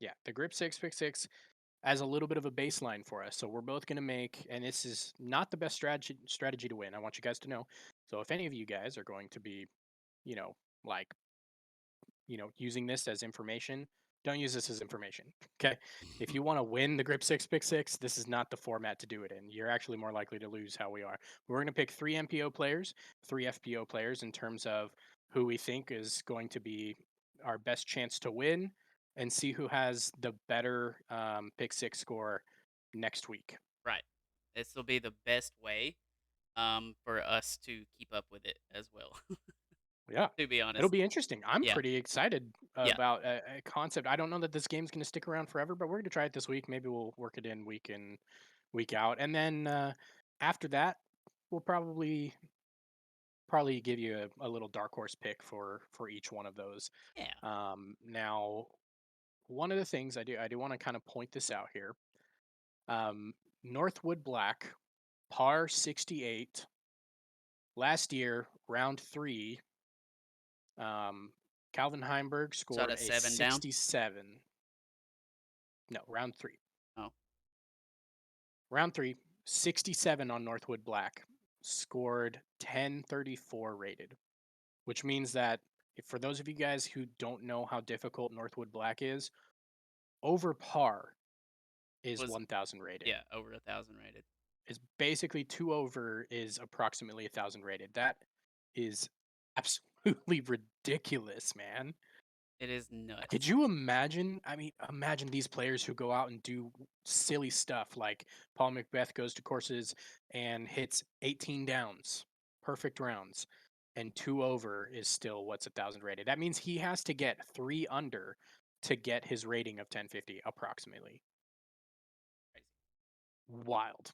yeah, the Grip 6 Pick 6 as a little bit of a baseline for us. So we're both going to make, and this is not the best strategy to win. I want you guys to know. So if any of you guys are going to be, you know, like using this as information, don't use this as information. Okay. If you want to win the grip six pick six, this is not the format to do it in. You're actually more likely to lose how we are. We're going to pick three MPO players, three FPO players in terms of who we think is going to be our best chance to win and see who has the better pick six score next week. Right. This will be the best way for us to keep up with it as well. Yeah. To be It'll honest. be interesting. I'm Yeah. pretty excited Yeah. about a concept. I don't know that this game's going to stick around forever, but we're going to try it this week. Maybe we'll work it in week in, week out, and then after that, we'll probably give you a little dark horse pick for each one of those. Yeah. Now, one of the things I do want to kind of point this out here. Um, Northwood Black par 68 last year, round three. Calvin Heimberg So scored that's a 7 down. 67. No, round three. Oh, Round three, 67 on Northwood Black. Scored 1034 rated, which means that for those of you guys who don't know how difficult Northwood Black is, over par is was 1000 rated. yeah, over 1,000 rated. It's basically two over is approximately 1000 rated. That is absolutely ridiculous, man. It is Could nuts. you imagine? I mean, imagine these players who go out and do silly stuff like Paul Macbeth goes to courses and hits 18 downs, perfect rounds, and two over is still what's 1000 rated. That means he has to get three under to get his rating of 1050 approximately. Crazy. Wild.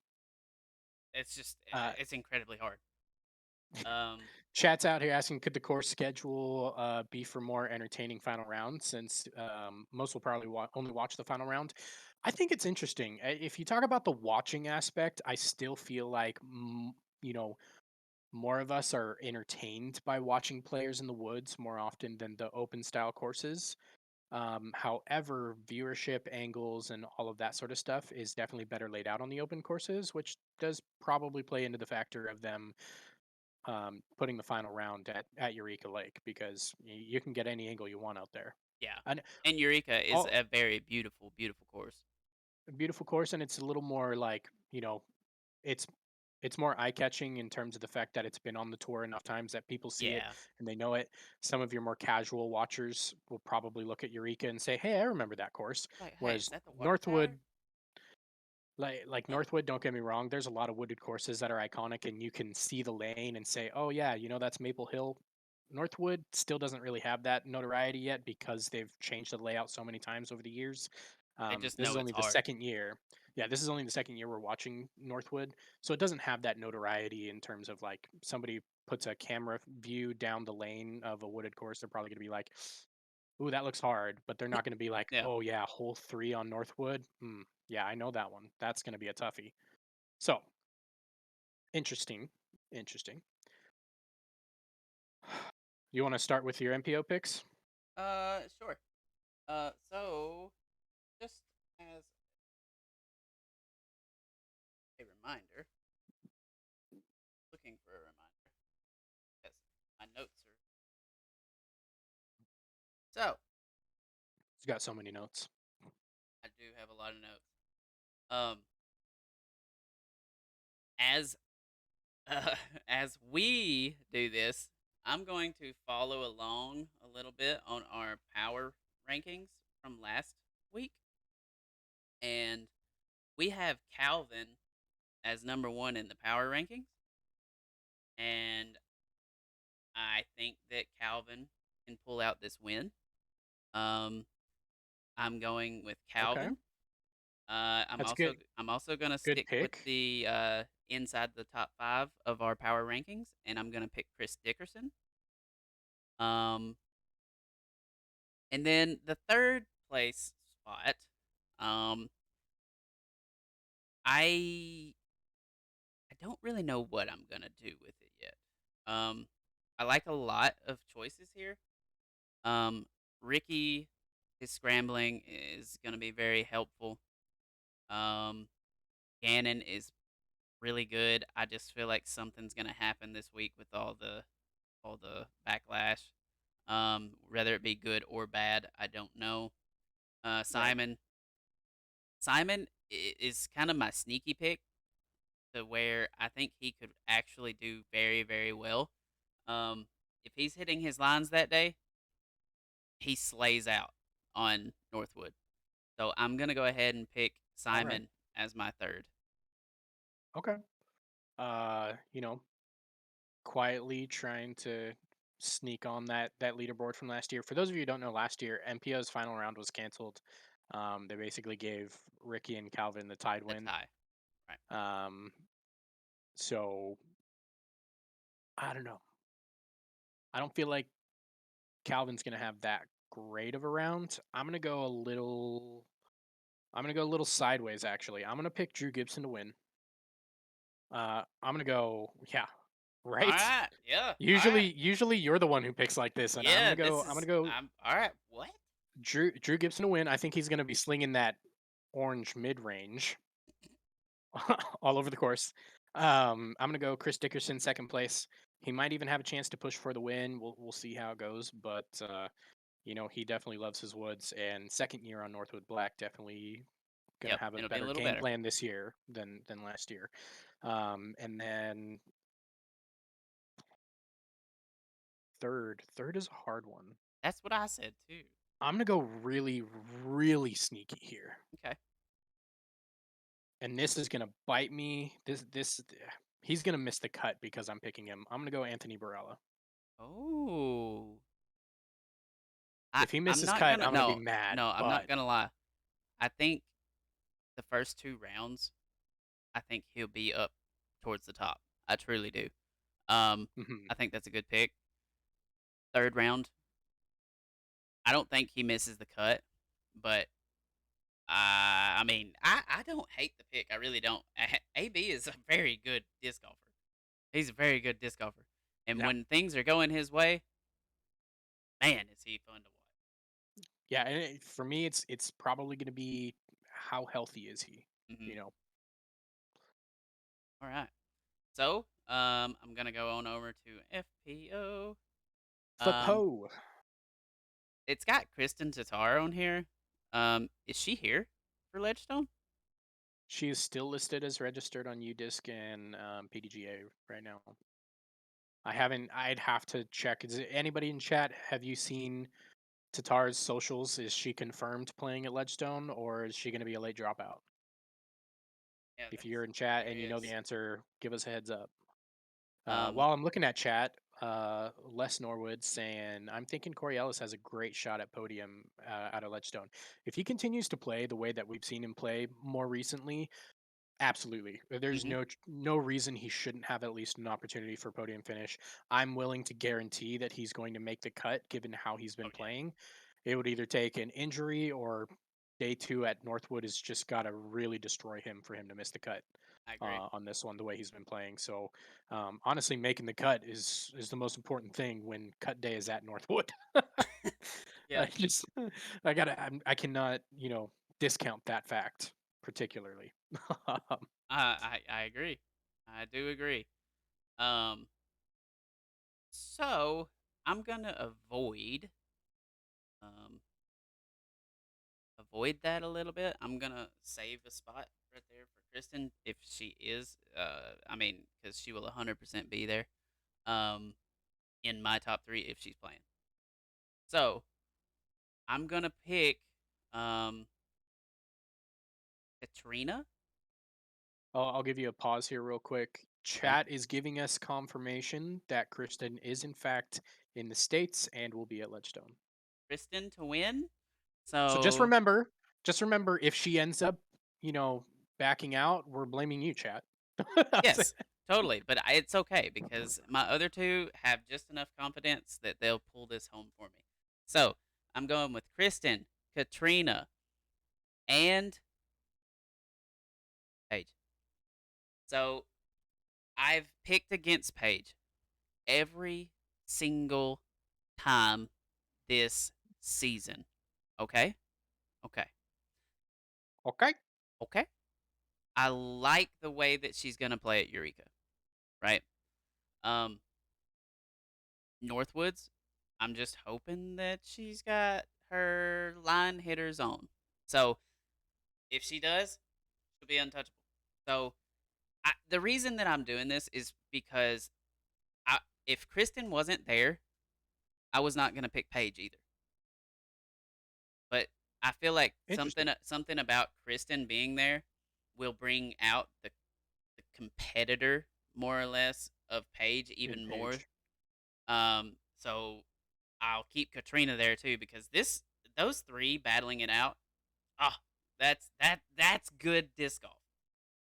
It's just Uh, it's incredibly hard. Um, Chat's out here asking, could the course schedule be for more entertaining final round? Since most will probably only watch the final round. I think it's interesting. If you talk about the watching aspect, I still feel like you know more of us are entertained by watching players in the woods more often than the open style courses. However, viewership angles and all of that sort of stuff is definitely better laid out on the open courses, which does probably play into the factor of them putting the final round at Eureka Lake because you can get any angle you want out there. yeah. And And Eureka is all a very beautiful, beautiful course. a beautiful course, and it's a little more like it's it's more eye catching in terms of the fact that it's been on the tour enough times that people see it Yeah. and they know it. Some of your more casual watchers will probably look at Eureka and say, "Hey, I remember that course." Like, hey, is Whereas that the water tower? Northwood, like Yeah. Northwood, don't get me wrong, there's a lot of wooded courses that are iconic and you can see the lane and say, "Oh yeah, that's Maple Hill." Northwood still doesn't really have that notoriety yet because they've changed the layout so many times over the years. They just This is know it's only the hard. second year. Yeah, this is only the second year we're watching Northwood, so it doesn't have that notoriety in terms of like somebody puts a camera view down the lane of a wooded course, they're probably going to be like, "Ooh, that looks hard," but they're not going to be like, Yeah. "Oh yeah, hole three on Northwood. Hmm, yeah, I know that one. That's going to be a toughie." So interesting, interesting. You want to start with your MPO picks? Sure. So just as a reminder, looking for a reminder. Yes, my notes are so. He's got so many notes. I do have a lot of notes. Um, as as we do this, I'm going to follow along a little bit on our power rankings from last week, and we have Calvin as number one in the power rankings, and I think that Calvin can pull out this win. Um, I'm going with Okay, Calvin. that's good. I'm also gonna Good stick with pick. the inside the top five of our power rankings, and I'm gonna pick Chris Dickerson. Um, and then the third place spot, um, I I don't really know what I'm gonna do with it yet. Um, I like a lot of choices here. Um, Ricky, his scrambling is gonna be very helpful. Um, Gannon is really good. I just feel like something's gonna happen this week with all the backlash. Whether it be good or bad, I don't know. Right. Simon is kind of my sneaky pick to where I think he could actually do very, very well. Um, if he's hitting his lines that day, he slays out on Northwood. So I'm gonna go ahead and pick All right. Simon as my third. Okay. You know, quietly trying to sneak on that leaderboard from last year. For those of you who don't know, last year MPO's final round was canceled. They basically gave Ricky and Calvin the tied The win. tie, right? Um, so I don't know. I don't feel like Calvin's gonna have that great of a round. I'm gonna go a little. I'm gonna go a little sideways. Actually, I'm gonna pick Drew Gibson to win. I'm gonna go. Yeah, All right. right, yeah, all right, Usually you're the one who picks like this, and I'm yeah. gonna This go. I'm gonna is go I'm all right. What? Drew Gibson to win. I think he's gonna be slinging that orange mid range all over the course. I'm gonna go Chris Dickerson second place. He might even have a chance to push for the win. We'll see how it goes, but he definitely loves his woods, and second year on Northwood Black, definitely gonna Yep, have a it'll be a better little game better. plan this year than last year. And then third is a hard one. That's what I said too. I'm gonna go really, really sneaky here, Okay. and this is gonna bite me. He's gonna miss the cut because I'm picking him. I'm gonna go Anthony Barella. Oh, If he I'm misses not cut, gonna I'm gonna be no mad. no I'm not But gonna lie. I think the first two rounds, I think he'll be up towards the top. I truly do. mhm. I think that's a good pick. Third round, I don't think he misses the cut, but I mean, I don't hate the pick. I really don't. AB is a very good disc golfer. He's a very good disc golfer, and Yeah, when things are going his way, man, is he fun to yeah. And for me, it's probably gonna be how healthy is he? watch. You know, All right. So, I'm gonna go on over to FPO. Um, Fapo. it's got Kristen Tatar on here. Is she here for Ledgestone? She is still listed as registered on UDisc and PDGA right now. I haven't. I'd have to check. Is it anybody in chat? Have you seen Tatar's socials? Is she confirmed playing at Ledgestone, or is she going to be a late dropout? Yeah, If that's you're in chat and you know the curious. answer, give us a heads up. Um, While I'm looking at chat, Les Norwood saying, I'm thinking Corey Ellis has a great shot at podium out of Ledgestone. If he continues to play the way that we've seen him play more recently, absolutely. There's mhm. no reason he shouldn't have at least an opportunity for podium finish. I'm willing to guarantee that he's going to make the cut given how he's Oh been yeah, playing. It would either take an injury or day two at Northwood has just got to really destroy him for him to miss the cut I agree. on this one, the way he's been playing. So honestly, making the cut is the most important thing when cut day is at Northwood. Yeah, I just I cannot discount that fact particularly. I agree. I do agree. Um, so I'm gonna um avoid that a little bit. I'm gonna save a spot right there for Kristen if she is. I mean, because she will 100% be there. Um, in my top three if she's playing. So I'm gonna pick um Katrina. I'll give you a pause here real quick. Okay, Chat is giving us confirmation that Kristen is in fact in the States and will be at Ledgestone. Kristen to win. So So just remember if she ends up, you know, backing out, we're blaming you, chat. yes, totally. But it's okay because my other two have just enough confidence that they'll pull this home for me. So I'm going with Kristen, Katrina, and Paige. So I've picked against Paige every single time this season. Okay? Okay. Okay. Okay? I like the way that she's gonna play at Eureka, right? Um, Northwoods, I'm just hoping that she's got her line hitters on. So if she does, she'll be untouchable. So the reason that I'm doing this is because if Kristen wasn't there, I was not gonna pick Paige either. But I feel like Interesting. something about Kristen being there will bring out the competitor more or less of Paige In even more. Page. So I'll keep Katrina there too because those three battling it out. Ah, that's good disc golf.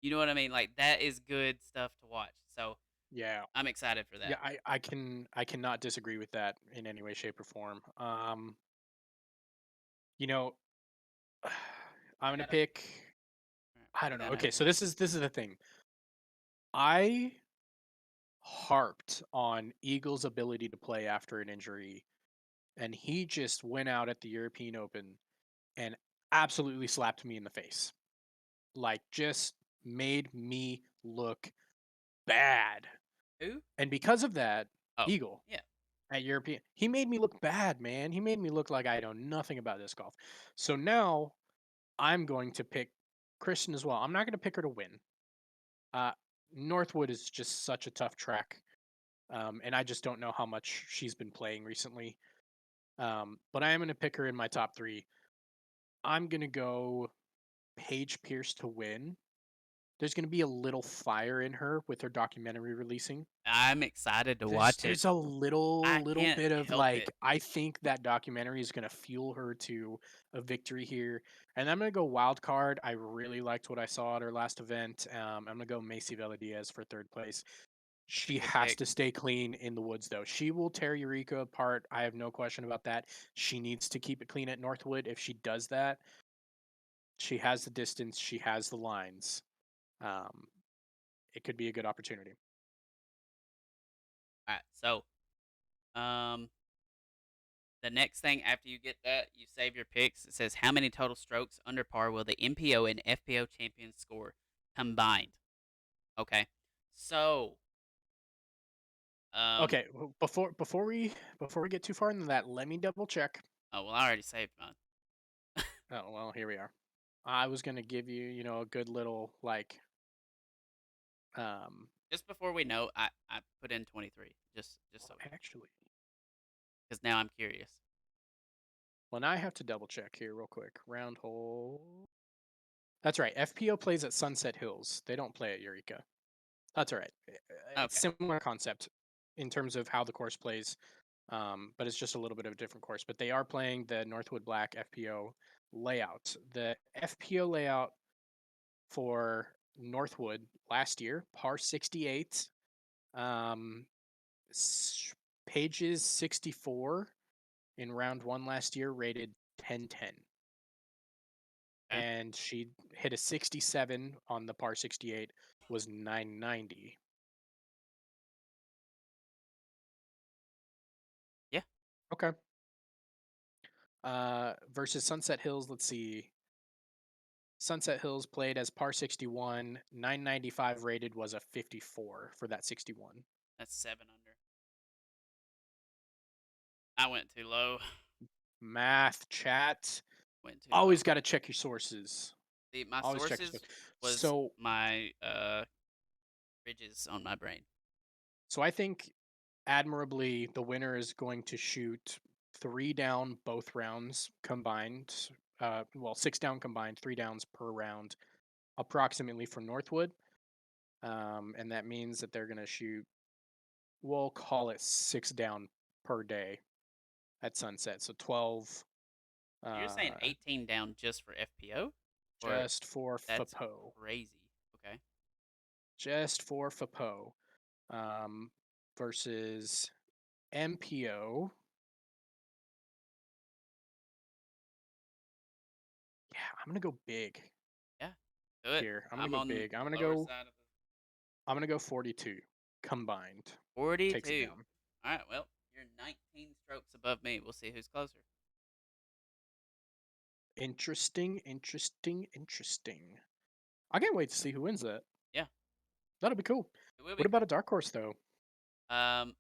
You know what I mean? Like that is good stuff to watch. So Yeah. I'm excited for Yeah, that. I cannot disagree with that in any way, shape, or form. You know, I'm I gonna gotta pick. I play don't know. that Okay, over so here. this is the thing. I harped on Eagle's ability to play after an injury, and he just went out at the European Open and absolutely slapped me in the face. Like, just made me look bad. Who? And because of that, Oh, Eagle yeah. at European, he made me look bad, man. He made me look like I know nothing about disc golf. So now I'm going to pick Kristen as well. I'm not going to pick her to win. Uh, Northwood is just such a tough track. And I just don't know how much she's been playing recently. But I am going to pick her in my top three. I'm going to go Paige Pierce to win. There's going to be a little fire in her with her documentary releasing. I'm excited to There's watch it. there's a I little can't bit of help it. like I think that documentary is going to fuel her to a victory here, and I'm going to go wild card. I really liked what I saw at her last event. I'm going to go Macy Vela Diaz for third place. That's a She good has pick. to stay clean in the woods, though. She will tear Eureka apart. I have no question about that. She needs to keep it clean at Northwood. If she does that, she has the distance. She has the lines. Um, it could be a good opportunity. All right. So, um, the next thing after you get that, you save your picks. It says how many total strokes under par will the MPO and FPO champions score combined? Okay. So, um, Okay, before we get too far into that, let me double check. oh well, I already saved mine. Oh well, here we are. I was gonna give you, a good little like, um. Just before we know, I put in 23. Just so Well, we know, actually, because now I'm curious. well, now I have to double check here real quick. Round hole. That's right. FPO plays at Sunset Hills. They don't play at Eureka. That's all right. It's Okay. similar concept in terms of how the course plays, but it's just a little bit of a different course. But they are playing the Northwood Black FPO layout. The FPO layout for Northwood last year, par 68, um, Pages 64 in round one last year, rated 10-10. Okay. And she hit a 67 on the par 68, was 990. Yeah. Okay. Versus Sunset Hills, let's see. Sunset Hills played as par 61, 995 rated was a 54 for that 61. That's 7 under. I went too low. Math, chat, Went too low. always got to check your sources. See, my Always check your sources sources. was So, my ridges on my brain. so I think admirably, the winner is going to shoot three down both rounds combined. Well, six down combined, three downs per round, approximately for Northwood. And that means that they're going to shoot, we'll call it six down per day at sunset. So 12 So you're saying uh, 18 down just for FPO? Or just for that's FAPO. crazy. Okay. Just for FAPO. Um, versus MPO. Yeah, I'm going to go big Yeah. Do it. here. I'm going I'm to go on big. the lower side of the I'm gonna go 42 combined. Takes it 42. down. All right. Well, you're 19 strokes above me. We'll see who's closer. Interesting, interesting, interesting. I can't wait to see who wins that. Yeah, That'll be cool. it will be What about cool. a dark horse though? Um,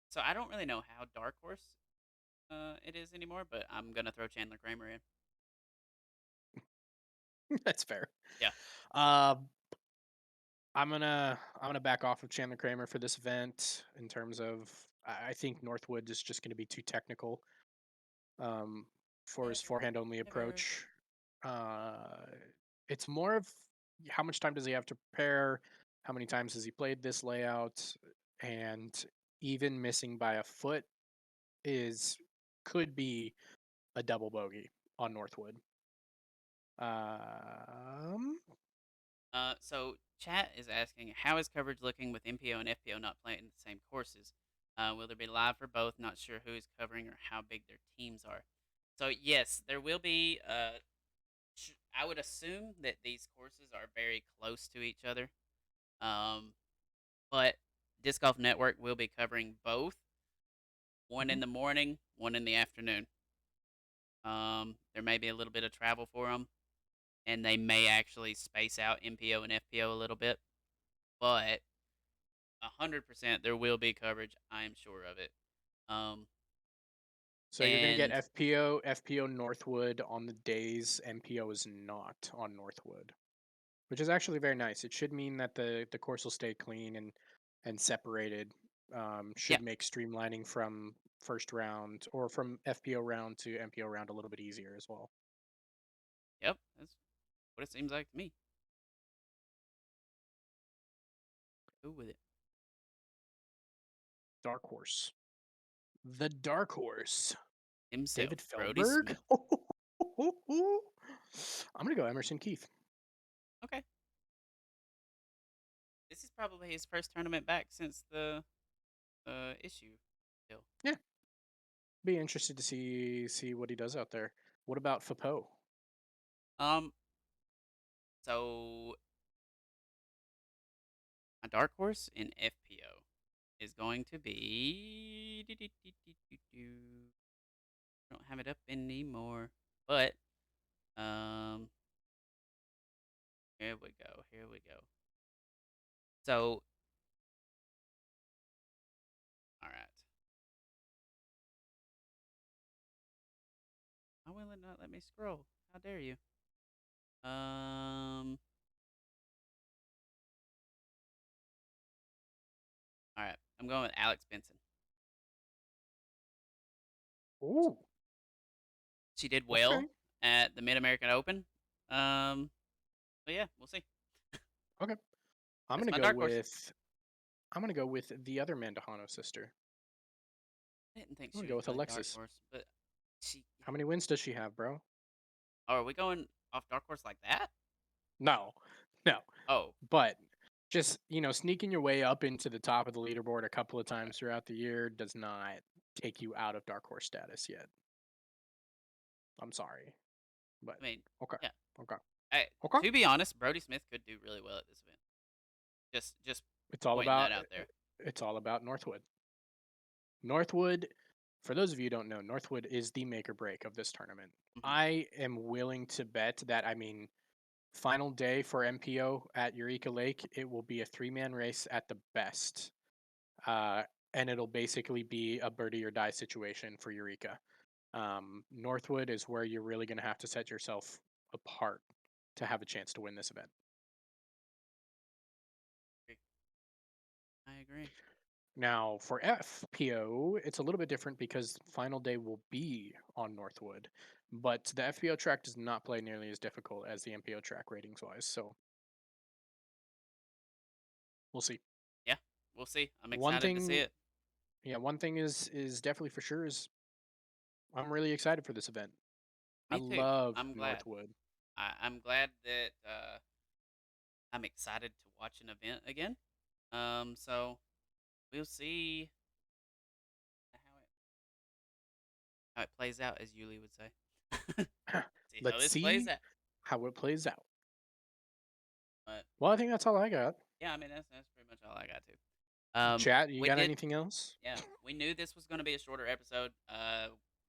so I don't really know how dark horse it is anymore, but I'm gonna throw Chandler Kramer in. That's fair. Yeah, Um, I'm gonna back off of Chandler Kramer for this event in terms of I think Northwood is just gonna be too technical um, for his never, forehand only never. approach. Uh, it's more of how much time does he have to prepare? How many times has he played this layout? And even missing by a foot is could be a double bogey on Northwood. Um, So chat is asking, how is coverage looking with MPO and FPO not playing the same courses? Will there be live for both? Not sure who is covering or how big their teams are. So yes, there will be. I would assume that these courses are very close to each other. Um, but Disc Golf Network will be covering both. One mhm. in the morning, one in the afternoon. There may be a little bit of travel for them, and they may actually space out MPO and FPO a little bit, but 100% there will be coverage. I am sure of it. Um, So you're gonna get and FPO Northwood on the days MPO is not on Northwood, which is actually very nice. It should mean that the course will stay clean and separated. yeah, Should make streamlining from first round or from FPO round to MPO round a little bit easier as well. yep, that's what it seems like to me. Cool with it. Dark horse, the dark horse, Himself, David Brody Feldberg. Smith. I'm gonna go Emerson Keith. Okay, this is probably his first tournament back since the issue deal. Yeah, be interested to see what he does out there. What about Fapo? Um, so my dark horse in FPO is going to be. I don't have it up anymore, but um, here we go. Here we go. So, all right. Why will it not let me scroll? How dare you? All right. I'm going with Alex Benson. Ooh, She did okay, well at the Mid American Open. Um, but yeah, we'll see. okay. I'm That's gonna my go dark horse. with I'm gonna go with the other Mandahano sister. I didn't think I'm she gonna go was with really dark Alexis. horse, but she. How many wins does she have, bro? Oh, are we going off dark horse like that? No, no. Oh, But just sneaking your way up into the top of the leaderboard a couple of okay. times throughout the year does not take you out of dark horse status yet. I'm sorry, but I mean, okay, yeah. okay, I, okay. to be honest, Brody Smith could do really well at this event. Just It's all pointing that about out there. it's all about Northwood. Northwood, for those of you who don't know, Northwood is the make or break of this tournament. Mhm. I am willing to bet that, final day for MPO at Eureka Lake, it will be a three-man race at the best. Uh, and it'll basically be a birdie or die situation for Eureka. Northwood is where you're really going to have to set yourself apart to have a chance to win this event. Agree. I agree. Now, for FPO, it's a little bit different because final day will be on Northwood, but the FPO track does not play nearly as difficult as the MPO track ratings wise. So we'll see. Yeah, we'll see. I'm One excited to see thing, it. yeah, one thing is definitely for sure is I'm really excited for this event. I Me too. love I'm glad. Northwood. I'm glad that I'm excited to watch an event again. So we'll see how it plays out, as Yuli would say. See how Let's this plays see out. how it plays out. But Well, I think that's all I got. yeah, I mean that's pretty much all I got to. Chat, you We got did. anything else? Yeah, we knew this was going to be a shorter episode.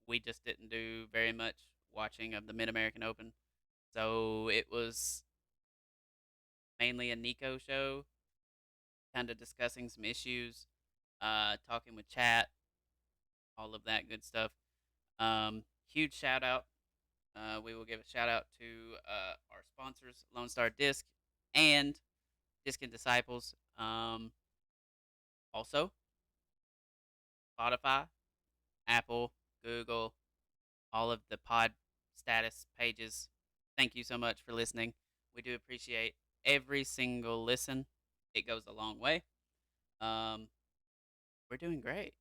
We just didn't do very much watching of the Mid American Open, so it was mainly a Nico show, kind of discussing some issues, talking with chat, all of that good stuff. Huge shout out. We will give a shout out to our sponsors, Lone Star Disc and Disc and Disciples. Also, Spotify, Apple, Google, all of the pod status pages. Thank you so much for listening. We do appreciate every single listen. It goes a long way. Um, we're doing great.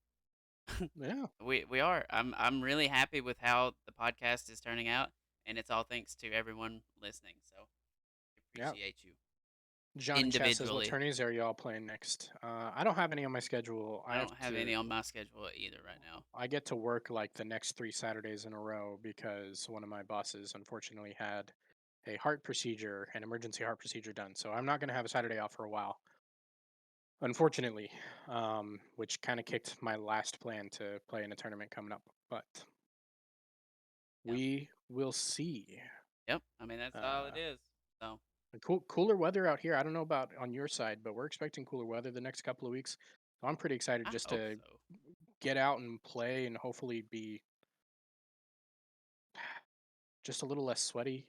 Yeah, We are. I'm really happy with how the podcast is turning out, and it's all thanks to everyone listening. So we yeah. appreciate you John in chat says, "What individually. tourneys are y'all playing next?" I don't have any on my schedule. I don't have any on my schedule either right now. I get to work like the next 3 Saturdays in a row because one of my bosses unfortunately had a heart procedure, an emergency heart procedure done. So I'm not going to have a Saturday off for a while, unfortunately, which kind of kicked my last plan to play in a tournament coming up. But Yep. we will see. Yep. I mean that's all it Uh, is. So cooler weather out here. I don't know about on your side, but we're expecting cooler weather the next couple of weeks. So I'm pretty excited I just hope to so. get out and play and hopefully be just a little less sweaty,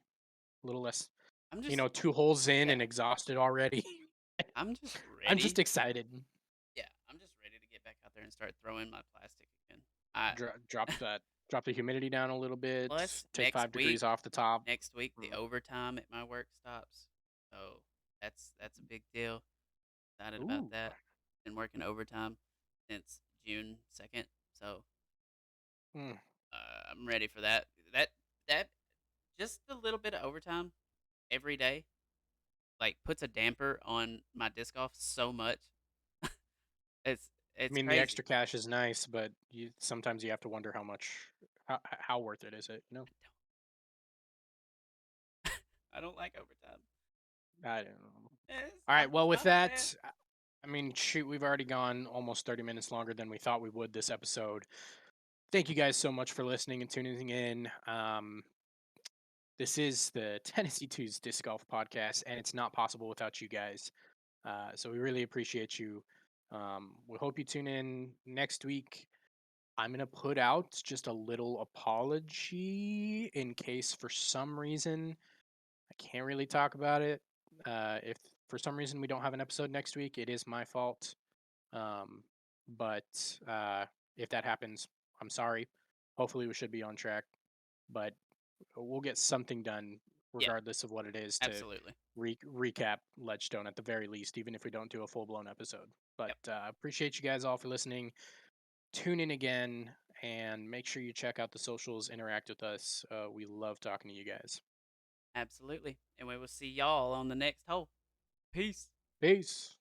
a little less, I'm just 2 holes in yeah. and exhausted already. I'm just I'm just ready. excited. Yeah. I'm just ready to get back out there and start throwing my plastic again. I Drop the humidity down a little bit. plus Take 5 degrees off the top. next week the Mm. overtime at my work stops. So that's a big deal. Excited about Ooh. that. Been working overtime since June 2nd. So Mm. I'm ready for that. That just a little bit of overtime every day like puts a damper on my disc golf so much. It's I it's mean, the crazy. extra cash is nice, but sometimes you have to wonder how worth it is it. I don't like overtime. I don't know. It's, All right. I'm Well, just with not a fan. that, I mean, shoot, we've already gone almost 30 minutes longer than we thought we would this episode. Thank you guys so much for listening and tuning in. This is the Tennessee Twos Disc Golf Podcast, and it's not possible without you guys. So we really appreciate you. We hope you tune in next week. I'm going to put out just a little apology in case for some reason I can't really talk about it. If for some reason we don't have an episode next week, it is my fault. Um, but if that happens, I'm sorry. Hopefully, we should be on track. But we'll get something done Yeah, regardless of what it is to absolutely. recap Ledgestone at the very least, even if we don't do a full blown episode. But Yep, appreciate you guys all for listening. Tune in again and make sure you check out the socials, interact with us. We love talking to you guys. absolutely. And we will see y'all on the next hole. Peace. Peace.